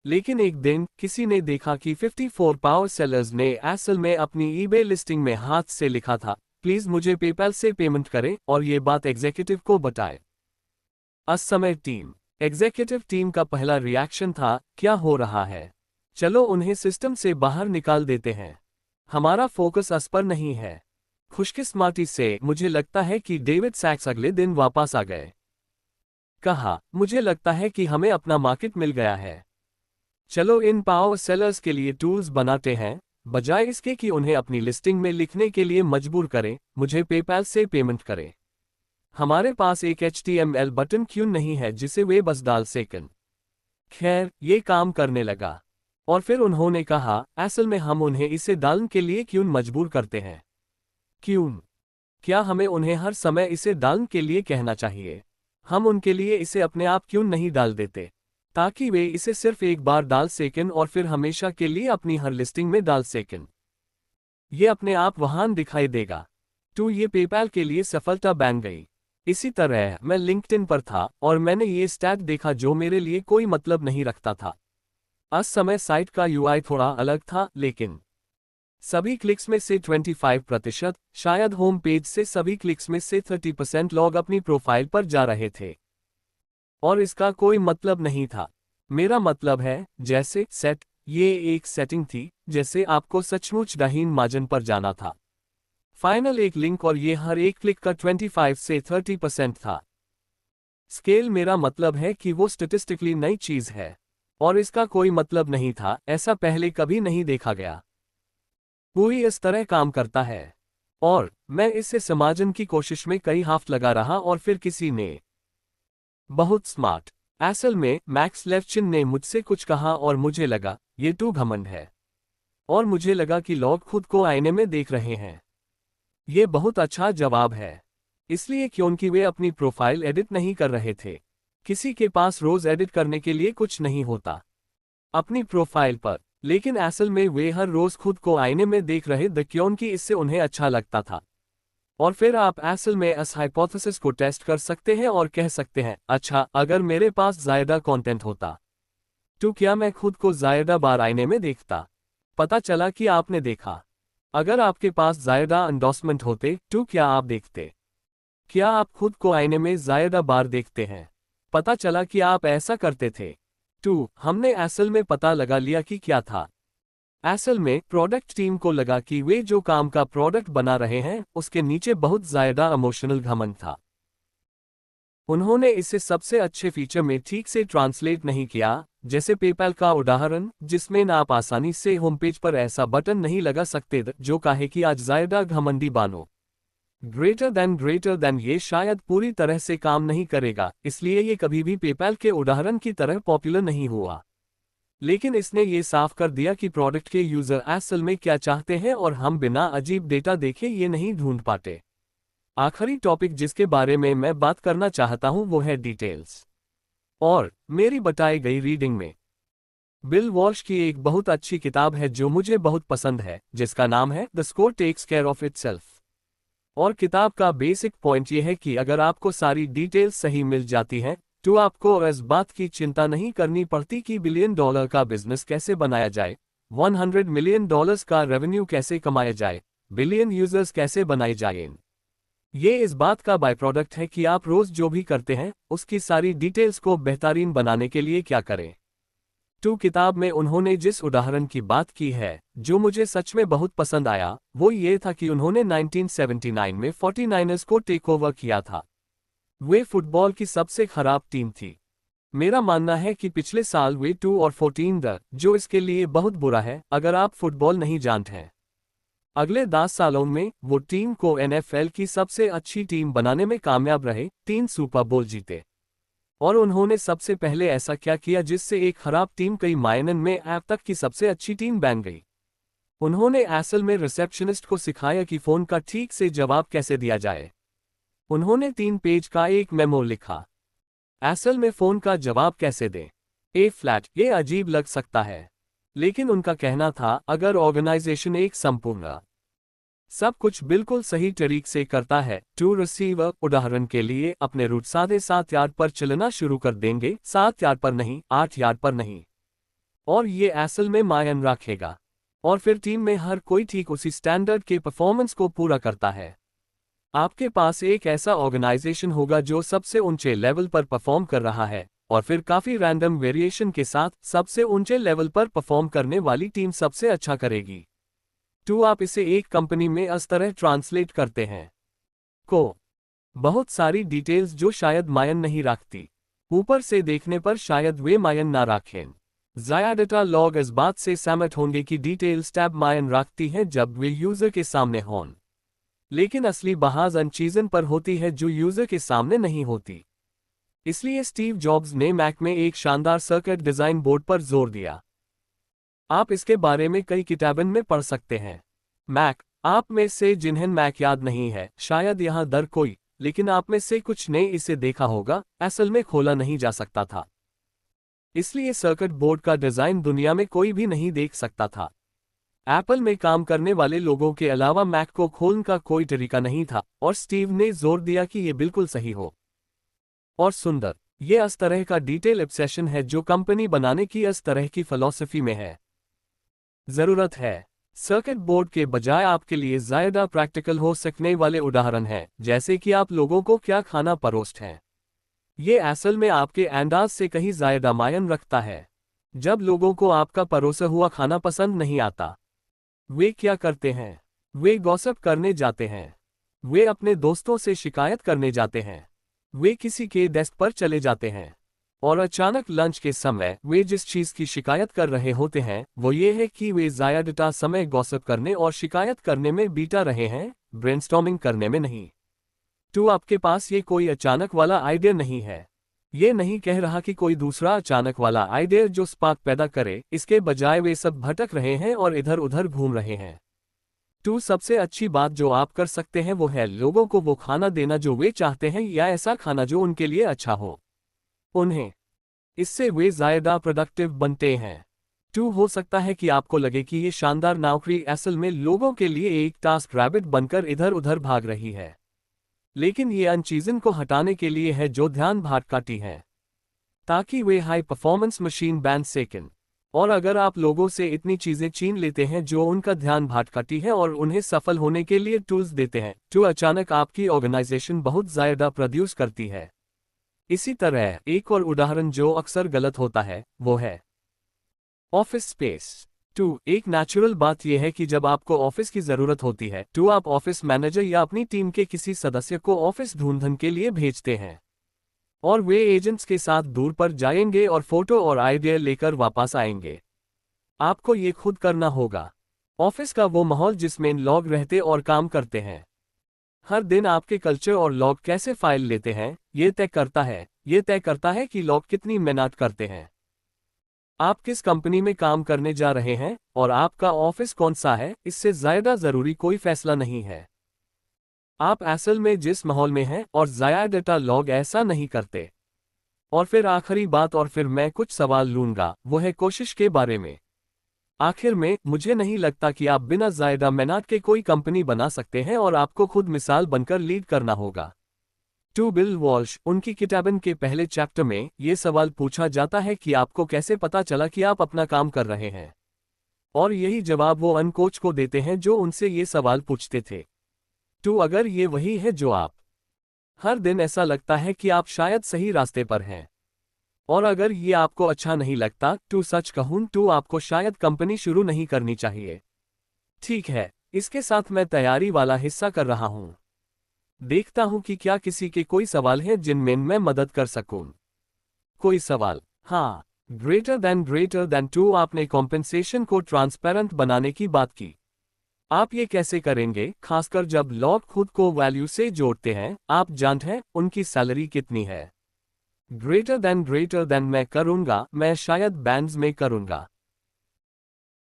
लेकिन एक दिन किसी ने देखा कि 54 पावर सेलर्स ने असल में अपनी ईबे लिस्टिंग में हाथ से लिखा था, प्लीज मुझे पेपैल से पेमेंट करें, और ये बात एग्जीक्यूटिव को बताए। उस समय एग्जीक्यूटिव टीम का पहला रिएक्शन था, क्या हो रहा है, चलो उन्हें सिस्टम से बाहर निकाल देते हैं, हमारा फोकस उस पर नहीं है। खुशकिस्मती से मुझे लगता है कि डेविड सैक्स अगले दिन वापस आ गए। कहा, मुझे लगता है कि हमें अपना मार्केट मिल गया है, चलो इन पावर सेलर्स के लिए टूल्स बनाते हैं, बजाय इसके कि उन्हें अपनी लिस्टिंग में लिखने के लिए मजबूर करें, मुझे पेपैल से पेमेंट करें। हमारे पास एक HTML बटन क्यों नहीं है जिसे वे बस डाल सकें। खैर, ये काम करने लगा, और फिर उन्होंने कहा, असल में हम उन्हें इसे डालने के लिए क्यों मजबूर करते हैं। क्यों? क्या हमें उन्हें हर समय इसे डालने के लिए कहना चाहिए? हम उनके लिए इसे अपने आप क्यों नहीं डाल देते, ताकि वे इसे सिर्फ एक बार डाल सकें और फिर हमेशा के लिए अपनी हर लिस्टिंग में डाल सकें। ये अपने आप वहां दिखाई देगा। तो ये पेपैल के लिए सफलता बन गई। इसी तरह मैं लिंक्डइन पर था और मैंने ये स्टैट देखा जो मेरे लिए कोई मतलब नहीं रखता था। उस समय साइट का UI थोड़ा अलग था, लेकिन सभी क्लिक्स में से 25%, शायद होम पेज से सभी क्लिक्स में से 30% लोग अपनी प्रोफाइल पर जा रहे थे। और इसका कोई मतलब नहीं था। मेरा मतलब है, जैसे सेट, ये एक सेटिंग थी, जैसे आपको सचमुच डहीन मार्जिन पर जाना था। फाइनल एक लिंक, और ये हर एक क्लिक का 25 से 30% था। स्केल, मेरा मतलब है कि वो स्टैटिस्टिकली नई चीज है, और इसका कोई मतलब नहीं था, ऐसा पहले कभी नहीं देखा गया। कोई इस तरह काम करता है, और मैं इसे समझने की कोशिश में कई हफ्ते लगा रहा, और फिर किसी ने बहुत स्मार्ट, असल में मैक्स लेफ्चिन ने मुझसे कुछ कहा और मुझे लगा, ये तो घमंड है। और मुझे लगा कि लोग खुद को आईने में देख रहे हैं। ये बहुत अच्छा जवाब है, इसलिए क्योंकि वे अपनी प्रोफाइल एडिट नहीं कर रहे थे। किसी के पास रोज एडिट करने के लिए कुछ नहीं होता। अपनी प्रोफाइल पर लेकिन असल में वे हर रोज खुद को आईने में देख रहे थे क्योंकि इससे उन्हें अच्छा लगता था। और फिर आप असल में इस हाइपोथेसिस को टेस्ट कर सकते हैं और कह सकते हैं, अच्छा अगर मेरे पास ज़्यादा कंटेंट होता तो क्या मैं खुद को ज़्यादा बार आईने में देखता। पता चला कि आपने देखा। अगर आपके पास ज़्यादा एंडोर्समेंट होते तो क्या आप देखते। क्या आप खुद को आईने में ज़्यादा बार देखते हैं। पता चला कि आप ऐसा करते थे। 2. हमने असल में पता लगा लिया कि क्या था। असल में प्रोडक्ट टीम को लगा कि वे जो काम का प्रोडक्ट बना रहे हैं उसके नीचे बहुत ज़्यादा इमोशनल घमंड था। उन्होंने इसे सबसे अच्छे फीचर में ठीक से ट्रांसलेट नहीं किया, जैसे पेपैल का उदाहरण, जिसमें आप आसानी से होम पेज पर ऐसा बटन नहीं लगा सकते जो कहे कि आज ज़्यादा घमंडी बानो। ग्रेटर देन ये शायद पूरी तरह से काम नहीं करेगा, इसलिए ये कभी भी पेपैल के उदाहरण की तरह पॉपुलर नहीं हुआ। लेकिन इसने ये साफ कर दिया कि प्रोडक्ट के यूजर असल में क्या चाहते हैं और हम बिना अजीब डेटा देखे ये नहीं ढूंढ पाते। आखिरी टॉपिक जिसके बारे में मैं बात करना चाहता हूं वो है डिटेल्स। और मेरी बताई गई रीडिंग में बिल वॉल्श की एक बहुत अच्छी किताब है जो मुझे बहुत पसंद है, जिसका नाम है the score takes care of itself. और किताब का बेसिक पॉइंट यह है कि अगर आपको सारी डिटेल्स सही मिल जाती हैं तो आपको इस बात की चिंता नहीं करनी पड़ती कि $1 बिलियन का बिजनेस कैसे बनाया जाए, $100 मिलियन का रेवेन्यू कैसे कमाया जाए, बिलियन यूजर्स कैसे बनाए जाए। ये इस बात का बाय प्रोडक्ट है कि आप रोज जो भी करते हैं उसकी सारी डिटेल्स को बेहतरीन बनाने के लिए क्या करें। तो किताब में उन्होंने जिस उदाहरण की बात की है जो मुझे सच में बहुत पसंद आया वो ये था कि उन्होंने 1979 में 49ers को टेक ओवर किया था। वे फुटबॉल की सबसे खराब टीम थी। मेरा मानना है कि पिछले साल वे 2 और 14 जो इसके लिए बहुत बुरा है अगर आप फुटबॉल नहीं जानते हैं। अगले 10 सालों में वो टीम को NFL की सबसे अच्छी टीम बनाने में कामयाब रहे, 3 सुपर बोल जीते। और उन्होंने सबसे पहले ऐसा क्या किया जिससे एक खराब टीम कई मायनों में अब तक की सबसे अच्छी टीम बन गई। उन्होंने असल में रिसेप्शनिस्ट को सिखाया कि फ़ोन का ठीक से जवाब कैसे दिया जाए। उन्होंने 3 पेज का एक मेमो लिखा। असल में फ़ोन का जवाब कैसे दें। ए फ्लैट, ये अजीब लग सकता है, लेकिन उनका कहना था अगर ऑर्गेनाइजेशन एक संपूर्ण सब कुछ बिल्कुल सही तरीके से करता है टू रिसीवर, उदाहरण के लिए अपने रूट 7.5 यार्ड पर चलना शुरू कर देंगे, 7 यार्ड पर नहीं, 8 यार्ड पर नहीं। और ये असल में मायने रखेगा। और फिर टीम में हर कोई ठीक उसी स्टैंडर्ड के परफॉर्मेंस को पूरा करता है। आपके पास एक ऐसा ऑर्गेनाइजेशन होगा जो सबसे ऊंचे लेवल पर परफॉर्म कर रहा है, और फिर काफी रैंडम वेरिएशन के साथ सबसे ऊंचे लेवल पर परफॉर्म करने वाली टीम सबसे अच्छा करेगी। तो आप इसे एक कंपनी में इस तरह ट्रांसलेट करते हैं को बहुत सारी डिटेल्स जो शायद मायन नहीं रखती, ऊपर से देखने पर शायद वे मायन ना रखें। ज़्यादातर लोग इस बात से सहमत होंगे कि डिटेल्स टैब मायन रखती हैं जब वे यूजर के सामने हों, लेकिन असली बहाज उन चीज़ों पर होती है जो यूजर के सामने नहीं होती। इसलिए स्टीव जॉब्स ने मैक में एक शानदार सर्किट डिजाइन बोर्ड पर जोर दिया। आप इसके बारे में कई किताबों में पढ़ सकते हैं। मैक, आप में से जिन्हें मैक याद नहीं है शायद यहाँ दर कोई, लेकिन आप में से कुछ ने इसे देखा होगा, असल में खोला नहीं जा सकता था। इसलिए सर्किट बोर्ड का डिजाइन दुनिया में कोई भी नहीं देख सकता था। एप्पल में काम करने वाले लोगों के अलावा मैक को खोलने का कोई तरीका नहीं था, और स्टीव ने जोर दिया कि यह बिल्कुल सही हो और सुंदर। यह इस तरह का डिटेल ऑब्सेशन है जो कंपनी बनाने की इस तरह की फिलॉसफी में है। जरूरत है। सर्किट बोर्ड के बजाय आपके लिए ज्यादा प्रैक्टिकल हो सकने वाले उदाहरण हैं, जैसे कि आप लोगों को क्या खाना परोसते हैं। ये असल में आपके अंदाज से कहीं ज्यादा मायने रखता है। जब लोगों को आपका परोसा हुआ खाना पसंद नहीं आता, वे क्या करते हैं? वे गॉसिप करने जाते हैं। वे अपने दोस्तों से शिकायत करने जाते हैं। वे किसी के डेस्क पर चले जाते हैं। और अचानक लंच के समय वे जिस चीज़ की शिकायत कर रहे होते हैं वो ये है कि वे ज़्यादा समय गॉसिप करने और शिकायत करने में बीता रहे हैं, ब्रेनस्टॉर्मिंग करने में नहीं। तो आपके पास ये कोई अचानक वाला आइडिया नहीं है। ये नहीं कह रहा कि कोई दूसरा अचानक वाला आइडिया जो स्पार्क पैदा करे, इसके बजाय वे सब भटक रहे हैं और इधर उधर घूम रहे हैं। तो सबसे अच्छी बात जो आप कर सकते हैं वो है लोगों को वो खाना देना जो वे चाहते हैं, या ऐसा खाना जो उनके लिए अच्छा हो उन्हें। इससे वे ज़्यादा प्रोडक्टिव बनते हैं। 2 हो सकता है कि आपको लगे कि ये शानदार नौकरी असल में लोगों के लिए एक टास्क रैबिट बनकर इधर उधर भाग रही है, लेकिन ये अन चीज़ों को हटाने के लिए है जो ध्यान भटकाती हैं, ताकि वे हाई परफॉर्मेंस मशीन बन सकें। और अगर आप लोगों से इतनी चीज़ें छीन लेते हैं जो उनका ध्यान भटकाती है और उन्हें सफल होने के लिए टूल्स देते हैं, तो अचानक आपकी ऑर्गेनाइजेशन बहुत ज़्यादा प्रोड्यूस करती है। इसी तरह एक और उदाहरण जो अक्सर गलत होता है वो है ऑफिस स्पेस। 2 एक नेचुरल बात यह है कि जब आपको ऑफिस की ज़रूरत होती है तो आप ऑफिस मैनेजर या अपनी टीम के किसी सदस्य को ऑफिस ढूंढने के लिए भेजते हैं, और वे एजेंट्स के साथ दूर पर जाएंगे और फोटो और आइडिया लेकर वापस आएंगे। आपको ये खुद करना होगा। ऑफिस का वो माहौल जिसमें लोग रहते और काम करते हैं, हर दिन आपके कल्चर और लोग कैसे फाइल लेते हैं, ये तय करता है कि लोग कितनी मेहनत करते हैं, आप किस कंपनी में काम करने जा रहे हैं और आपका ऑफिस कौन सा है। इससे ज़्यादा ज़रूरी कोई फैसला नहीं है। आप असल में जिस माहौल में हैं और ज़्यादातर लोग ऐसा नहीं करते। और फिर आखिरी बात, और फिर मैं कुछ सवाल लूंगा, वो है कोशिश के बारे में। आखिर में मुझे नहीं लगता कि आप बिना ज़्यादा मेहनत के कोई कंपनी बना सकते हैं और आपको खुद मिसाल बनकर लीड करना होगा। 2 बिल वॉल्श, उनकी किताबन के पहले चैप्टर में ये सवाल पूछा जाता है कि आपको कैसे पता चला कि आप अपना काम कर रहे हैं, और यही जवाब वो अन कोच को देते हैं जो उनसे ये सवाल पूछते थे। 2 अगर ये वही है जो आप हर दिन ऐसा लगता है कि आप शायद सही रास्ते पर हैं, और अगर ये आपको अच्छा नहीं लगता तो सच कहूं तो आपको शायद कंपनी शुरू नहीं करनी चाहिए। ठीक है, इसके साथ मैं तैयारी वाला हिस्सा कर रहा हूं। देखता हूं कि क्या किसी के कोई सवाल है जिनमें मैं मदद कर सकूं। कोई सवाल? हाँ। ग्रेटर देन 2 आपने कॉम्पेंसेशन को ट्रांसपेरेंट बनाने की बात की। आप ये कैसे करेंगे, खासकर जब लोग खुद को वैल्यू से जोड़ते हैं? आप जानते हैं उनकी सैलरी कितनी है। ग्रेटर देन मैं करूंगा, मैं शायद बैंड्स में करूंगा,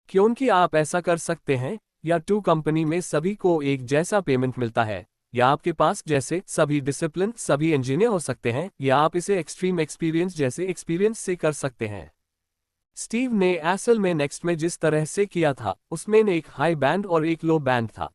क्योंकि आप ऐसा कर सकते हैं। या 2 कंपनी में सभी को एक जैसा पेमेंट मिलता है, या आपके पास जैसे सभी डिसिप्लिन सभी इंजीनियर हो सकते हैं, या आप इसे एक्सट्रीम एक्सपीरियंस जैसे एक्सपीरियंस से कर सकते हैं। स्टीव ने असल में नेक्स्ट में जिस तरह से किया था उसमें एक हाई बैंड और एक लो बैंड था,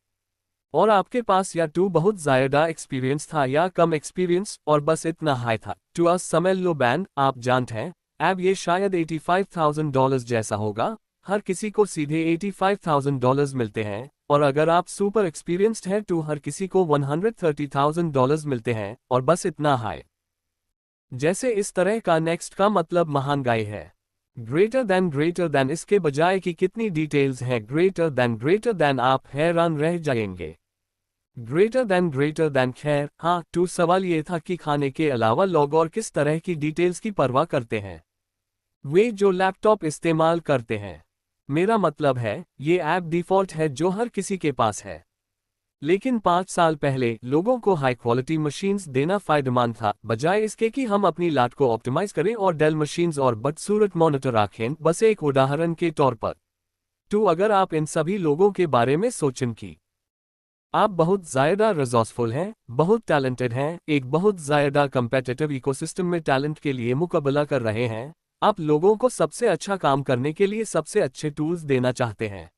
और आपके पास या 2 बहुत ज़्यादा एक्सपीरियंस था या कम एक्सपीरियंस और बस इतना हाई था। 2 अस समय लो बैंड, आप जानते हैं, अब ये शायद $85,000 जैसा होगा। हर किसी को सीधे $85,000 मिलते हैं, और अगर आप सुपर एक्सपीरियंस्ड हैं तो हर किसी को $130,000 मिलते हैं, और बस इतना हाई। जैसे इस तरह का नेक्स्ट का मतलब महंगाई है। ग्रेटर देन इसके बजाय कि कितनी डिटेल्स हैं, ग्रेटर देन आप हैरान रह जाएंगे। ग्रेटर देन खैर हाँ, 2 सवाल ये था कि खाने के अलावा लोग और किस तरह की डिटेल्स की परवाह करते हैं। वे जो लैपटॉप इस्तेमाल करते हैं, मेरा मतलब है ये ऐप डिफ़ॉल्ट है जो हर किसी के पास है। लेकिन 5 साल पहले लोगों को हाई क्वालिटी मशीन्स देना फायदेमंद था, बजाय इसके कि हम अपनी लाट को ऑप्टिमाइज करें और डेल मशीन्स और बदसूरत मॉनिटर रखें। बस एक उदाहरण के तौर पर। तो अगर आप इन सभी लोगों के बारे में सोचें कि आप बहुत ज़्यादा रिसोर्सफुल हैं, बहुत टैलेंटेड हैं, एक बहुत ज़्यादा कंपेटिटिव इकोसिस्टम में टैलेंट के लिए मुकाबला कर रहे हैं, आप लोगों को सबसे अच्छा काम करने के लिए सबसे अच्छे टूल्स देना चाहते हैं,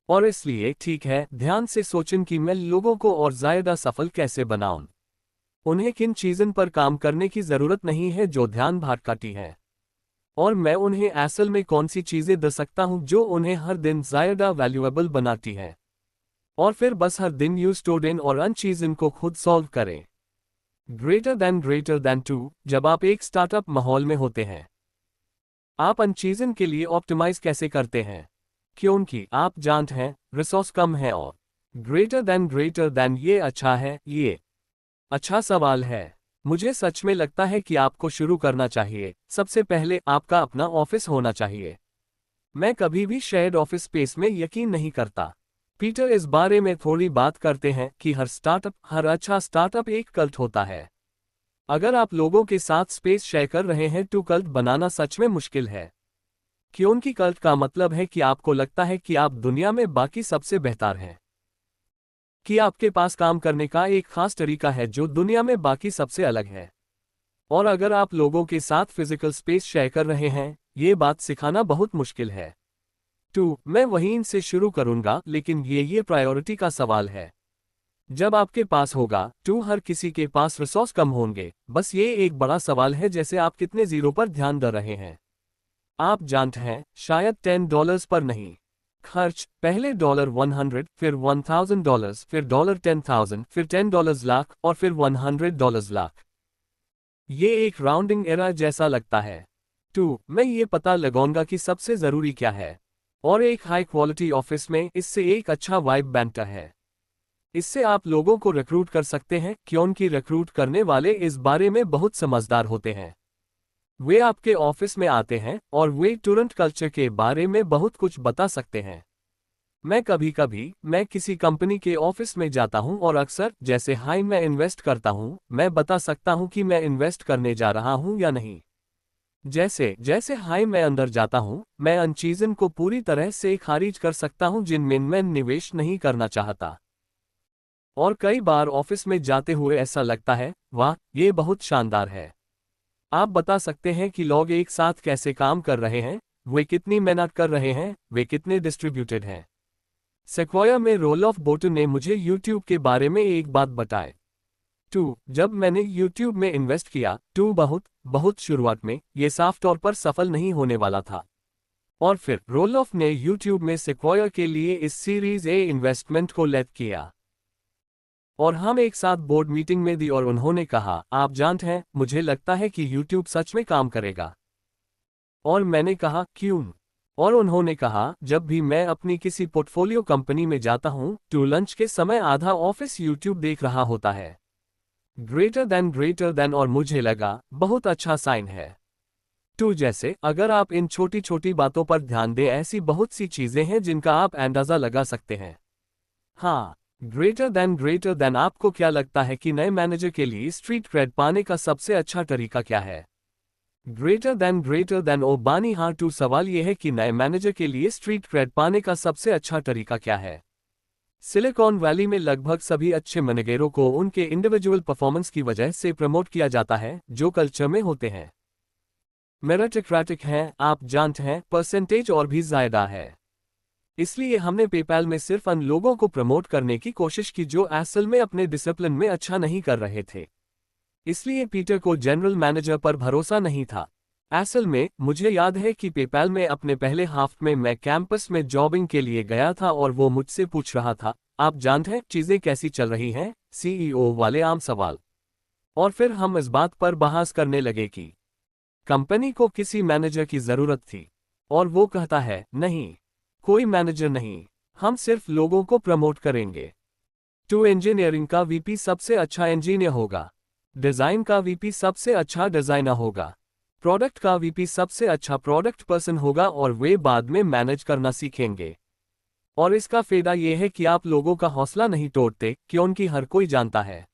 और इसलिए ठीक है, ध्यान से सोचें कि मैं लोगों को और ज़्यादा सफल कैसे बनाऊं। उन्हें किन चीज़ों पर काम करने की ज़रूरत नहीं है जो ध्यान भटकाती है, और मैं उन्हें असल में कौन सी चीज़ें दे सकता हूं जो उन्हें हर दिन ज़्यादा वैल्यूएबल बनाती है, और फिर बस हर दिन यूज स्टूडेंट और अन चीज़ों को खुद सॉल्व करें। ग्रेटर देन 2 जब आप एक स्टार्टअप माहौल में होते हैं, आप अन चीज़ों के लिए ऑप्टिमाइज कैसे करते हैं, क्योंकि आप जानते हैं रिसोर्स कम है। और ग्रेटर देन ये अच्छा है, ये अच्छा सवाल है। मुझे सच में लगता है कि आपको शुरू करना चाहिए। सबसे पहले आपका अपना ऑफिस होना चाहिए। मैं कभी भी शेयर्ड ऑफिस स्पेस में यकीन नहीं करता। पीटर इस बारे में थोड़ी बात करते हैं कि हर अच्छा स्टार्टअप एक कल्ट होता है। अगर आप लोगों के साथ स्पेस शेयर कर रहे हैं तो कल्ट बनाना सच में मुश्किल है, क्योंकि कल्ट का मतलब है कि आपको लगता है कि आप दुनिया में बाकी सबसे बेहतर हैं, कि आपके पास काम करने का एक खास तरीका है जो दुनिया में बाकी सबसे अलग है। और अगर आप लोगों के साथ फिजिकल स्पेस शेयर कर रहे हैं, ये बात सिखाना बहुत मुश्किल है। 2 मैं वहीं से शुरू करूंगा, लेकिन ये प्रायोरिटी का सवाल है। जब आपके पास होगा 2 हर किसी के पास रिसोर्स कम होंगे, बस ये एक बड़ा सवाल है जैसे आप कितने जीरो पर ध्यान दे रहे हैं। आप जानते हैं, शायद $10 पर नहीं। खर्च पहले $100, फिर $1000, फिर $10,000, फिर $10 लाख और फिर $100 लाख। ये एक राउंडिंग एरर जैसा लगता है। 2 मैं ये पता लगाऊंगा कि सबसे जरूरी क्या है। और एक हाई क्वालिटी ऑफिस में इससे एक अच्छा वाइब बनता है। इससे आप लोगों को रिक्रूट कर सकते हैं, क्योंकि रिक्रूट करने वाले इस बारे में बहुत समझदार होते हैं। वे आपके ऑफिस में आते हैं और वे तुरंत कल्चर के बारे में बहुत कुछ बता सकते हैं। मैं किसी कंपनी के ऑफिस में जाता हूं और अक्सर, जैसे हाई मैं इन्वेस्ट करता हूं, मैं बता सकता हूं कि मैं इन्वेस्ट करने जा रहा हूं या नहीं। जैसे जैसे हाई मैं अंदर जाता हूं, मैं उन चीज़ों को पूरी तरह से खारिज कर सकता हूं जिनमें मैं निवेश नहीं करना चाहता। और कई बार ऑफिस में जाते हुए ऐसा लगता है, वाह, ये बहुत शानदार है। आप बता सकते हैं कि लोग एक साथ कैसे काम कर रहे हैं, वे कितनी मेहनत कर रहे हैं, वे कितने डिस्ट्रीब्यूटेड हैं। सेक्वाया में रोल-ऑफ बोटन ने मुझे YouTube के बारे में एक बात बताई। 2 जब मैंने YouTube में इन्वेस्ट किया, 2 बहुत शुरुआत में ये साफ तौर पर सफल नहीं होने वाला था। और फिर रोल-ऑफ ने YouTube में सेक्वाया के लिए इस सीरीज ए इन्वेस्टमेंट को लेड किया। और हम एक साथ बोर्ड मीटिंग में दी और उन्होंने कहा, आप जानते हैं, मुझे लगता है कि YouTube सच में काम करेगा। और मैंने कहा, क्यों? और उन्होंने कहा, जब भी मैं अपनी किसी पोर्टफोलियो कंपनी में जाता हूं, तो लंच के समय आधा ऑफिस YouTube देख रहा होता है। ग्रेटर देन और मुझे लगा, बहुत अच्छा साइन है। 2 जैसे, अगर आप इन छोटी छोटी बातों पर ध्यान दें, ऐसी बहुत सी चीजें हैं जिनका आप अंदाजा लगा सकते हैं। हाँ, ग्रेटर देन आपको क्या लगता है कि नए मैनेजर के लिए स्ट्रीट क्रेड पाने का सबसे अच्छा तरीका क्या है? ग्रेटर देन ओ बानी हाँ 2 सवाल यह है कि नए मैनेजर के लिए स्ट्रीट क्रेड पाने का सबसे अच्छा तरीका क्या है? सिलिकॉन वैली में लगभग सभी अच्छे मैनेजरों को उनके इंडिविजुअल परफॉर्मेंस की वजह से प्रमोट किया जाता है, जो कल्चर में होते हैं। मेरिटोक्रेटिक है, आप जानते हैं, परसेंटेज और भी ज्यादा है। इसलिए हमने पेपैल में सिर्फ उन लोगों को प्रमोट करने की कोशिश की जो असल में अपने डिसिप्लिन में अच्छा नहीं कर रहे थे। इसलिए पीटर को जनरल मैनेजर पर भरोसा नहीं था। असल में मुझे याद है कि पेपैल में अपने पहले हाफ में मैं कैंपस में जॉबिंग के लिए गया था और वो मुझसे पूछ रहा था, आप जानते हैं चीजें कैसी चल रही हैं, सीईओ वाले आम सवाल। और फिर हम इस बात पर बहस करने लगे कि कंपनी को किसी मैनेजर की जरूरत थी। और वो कहता है, नहीं, कोई मैनेजर नहीं, हम सिर्फ लोगों को प्रमोट करेंगे। 2 इंजीनियरिंग का वीपी सबसे अच्छा इंजीनियर होगा। डिजाइन का वीपी सबसे अच्छा डिजाइनर होगा। प्रोडक्ट का वीपी सबसे अच्छा प्रोडक्ट पर्सन होगा और वे बाद में मैनेज करना सीखेंगे। और इसका फायदा यह है कि आप लोगों का हौसला नहीं तोड़ते, क्योंकि हर कोई जानता है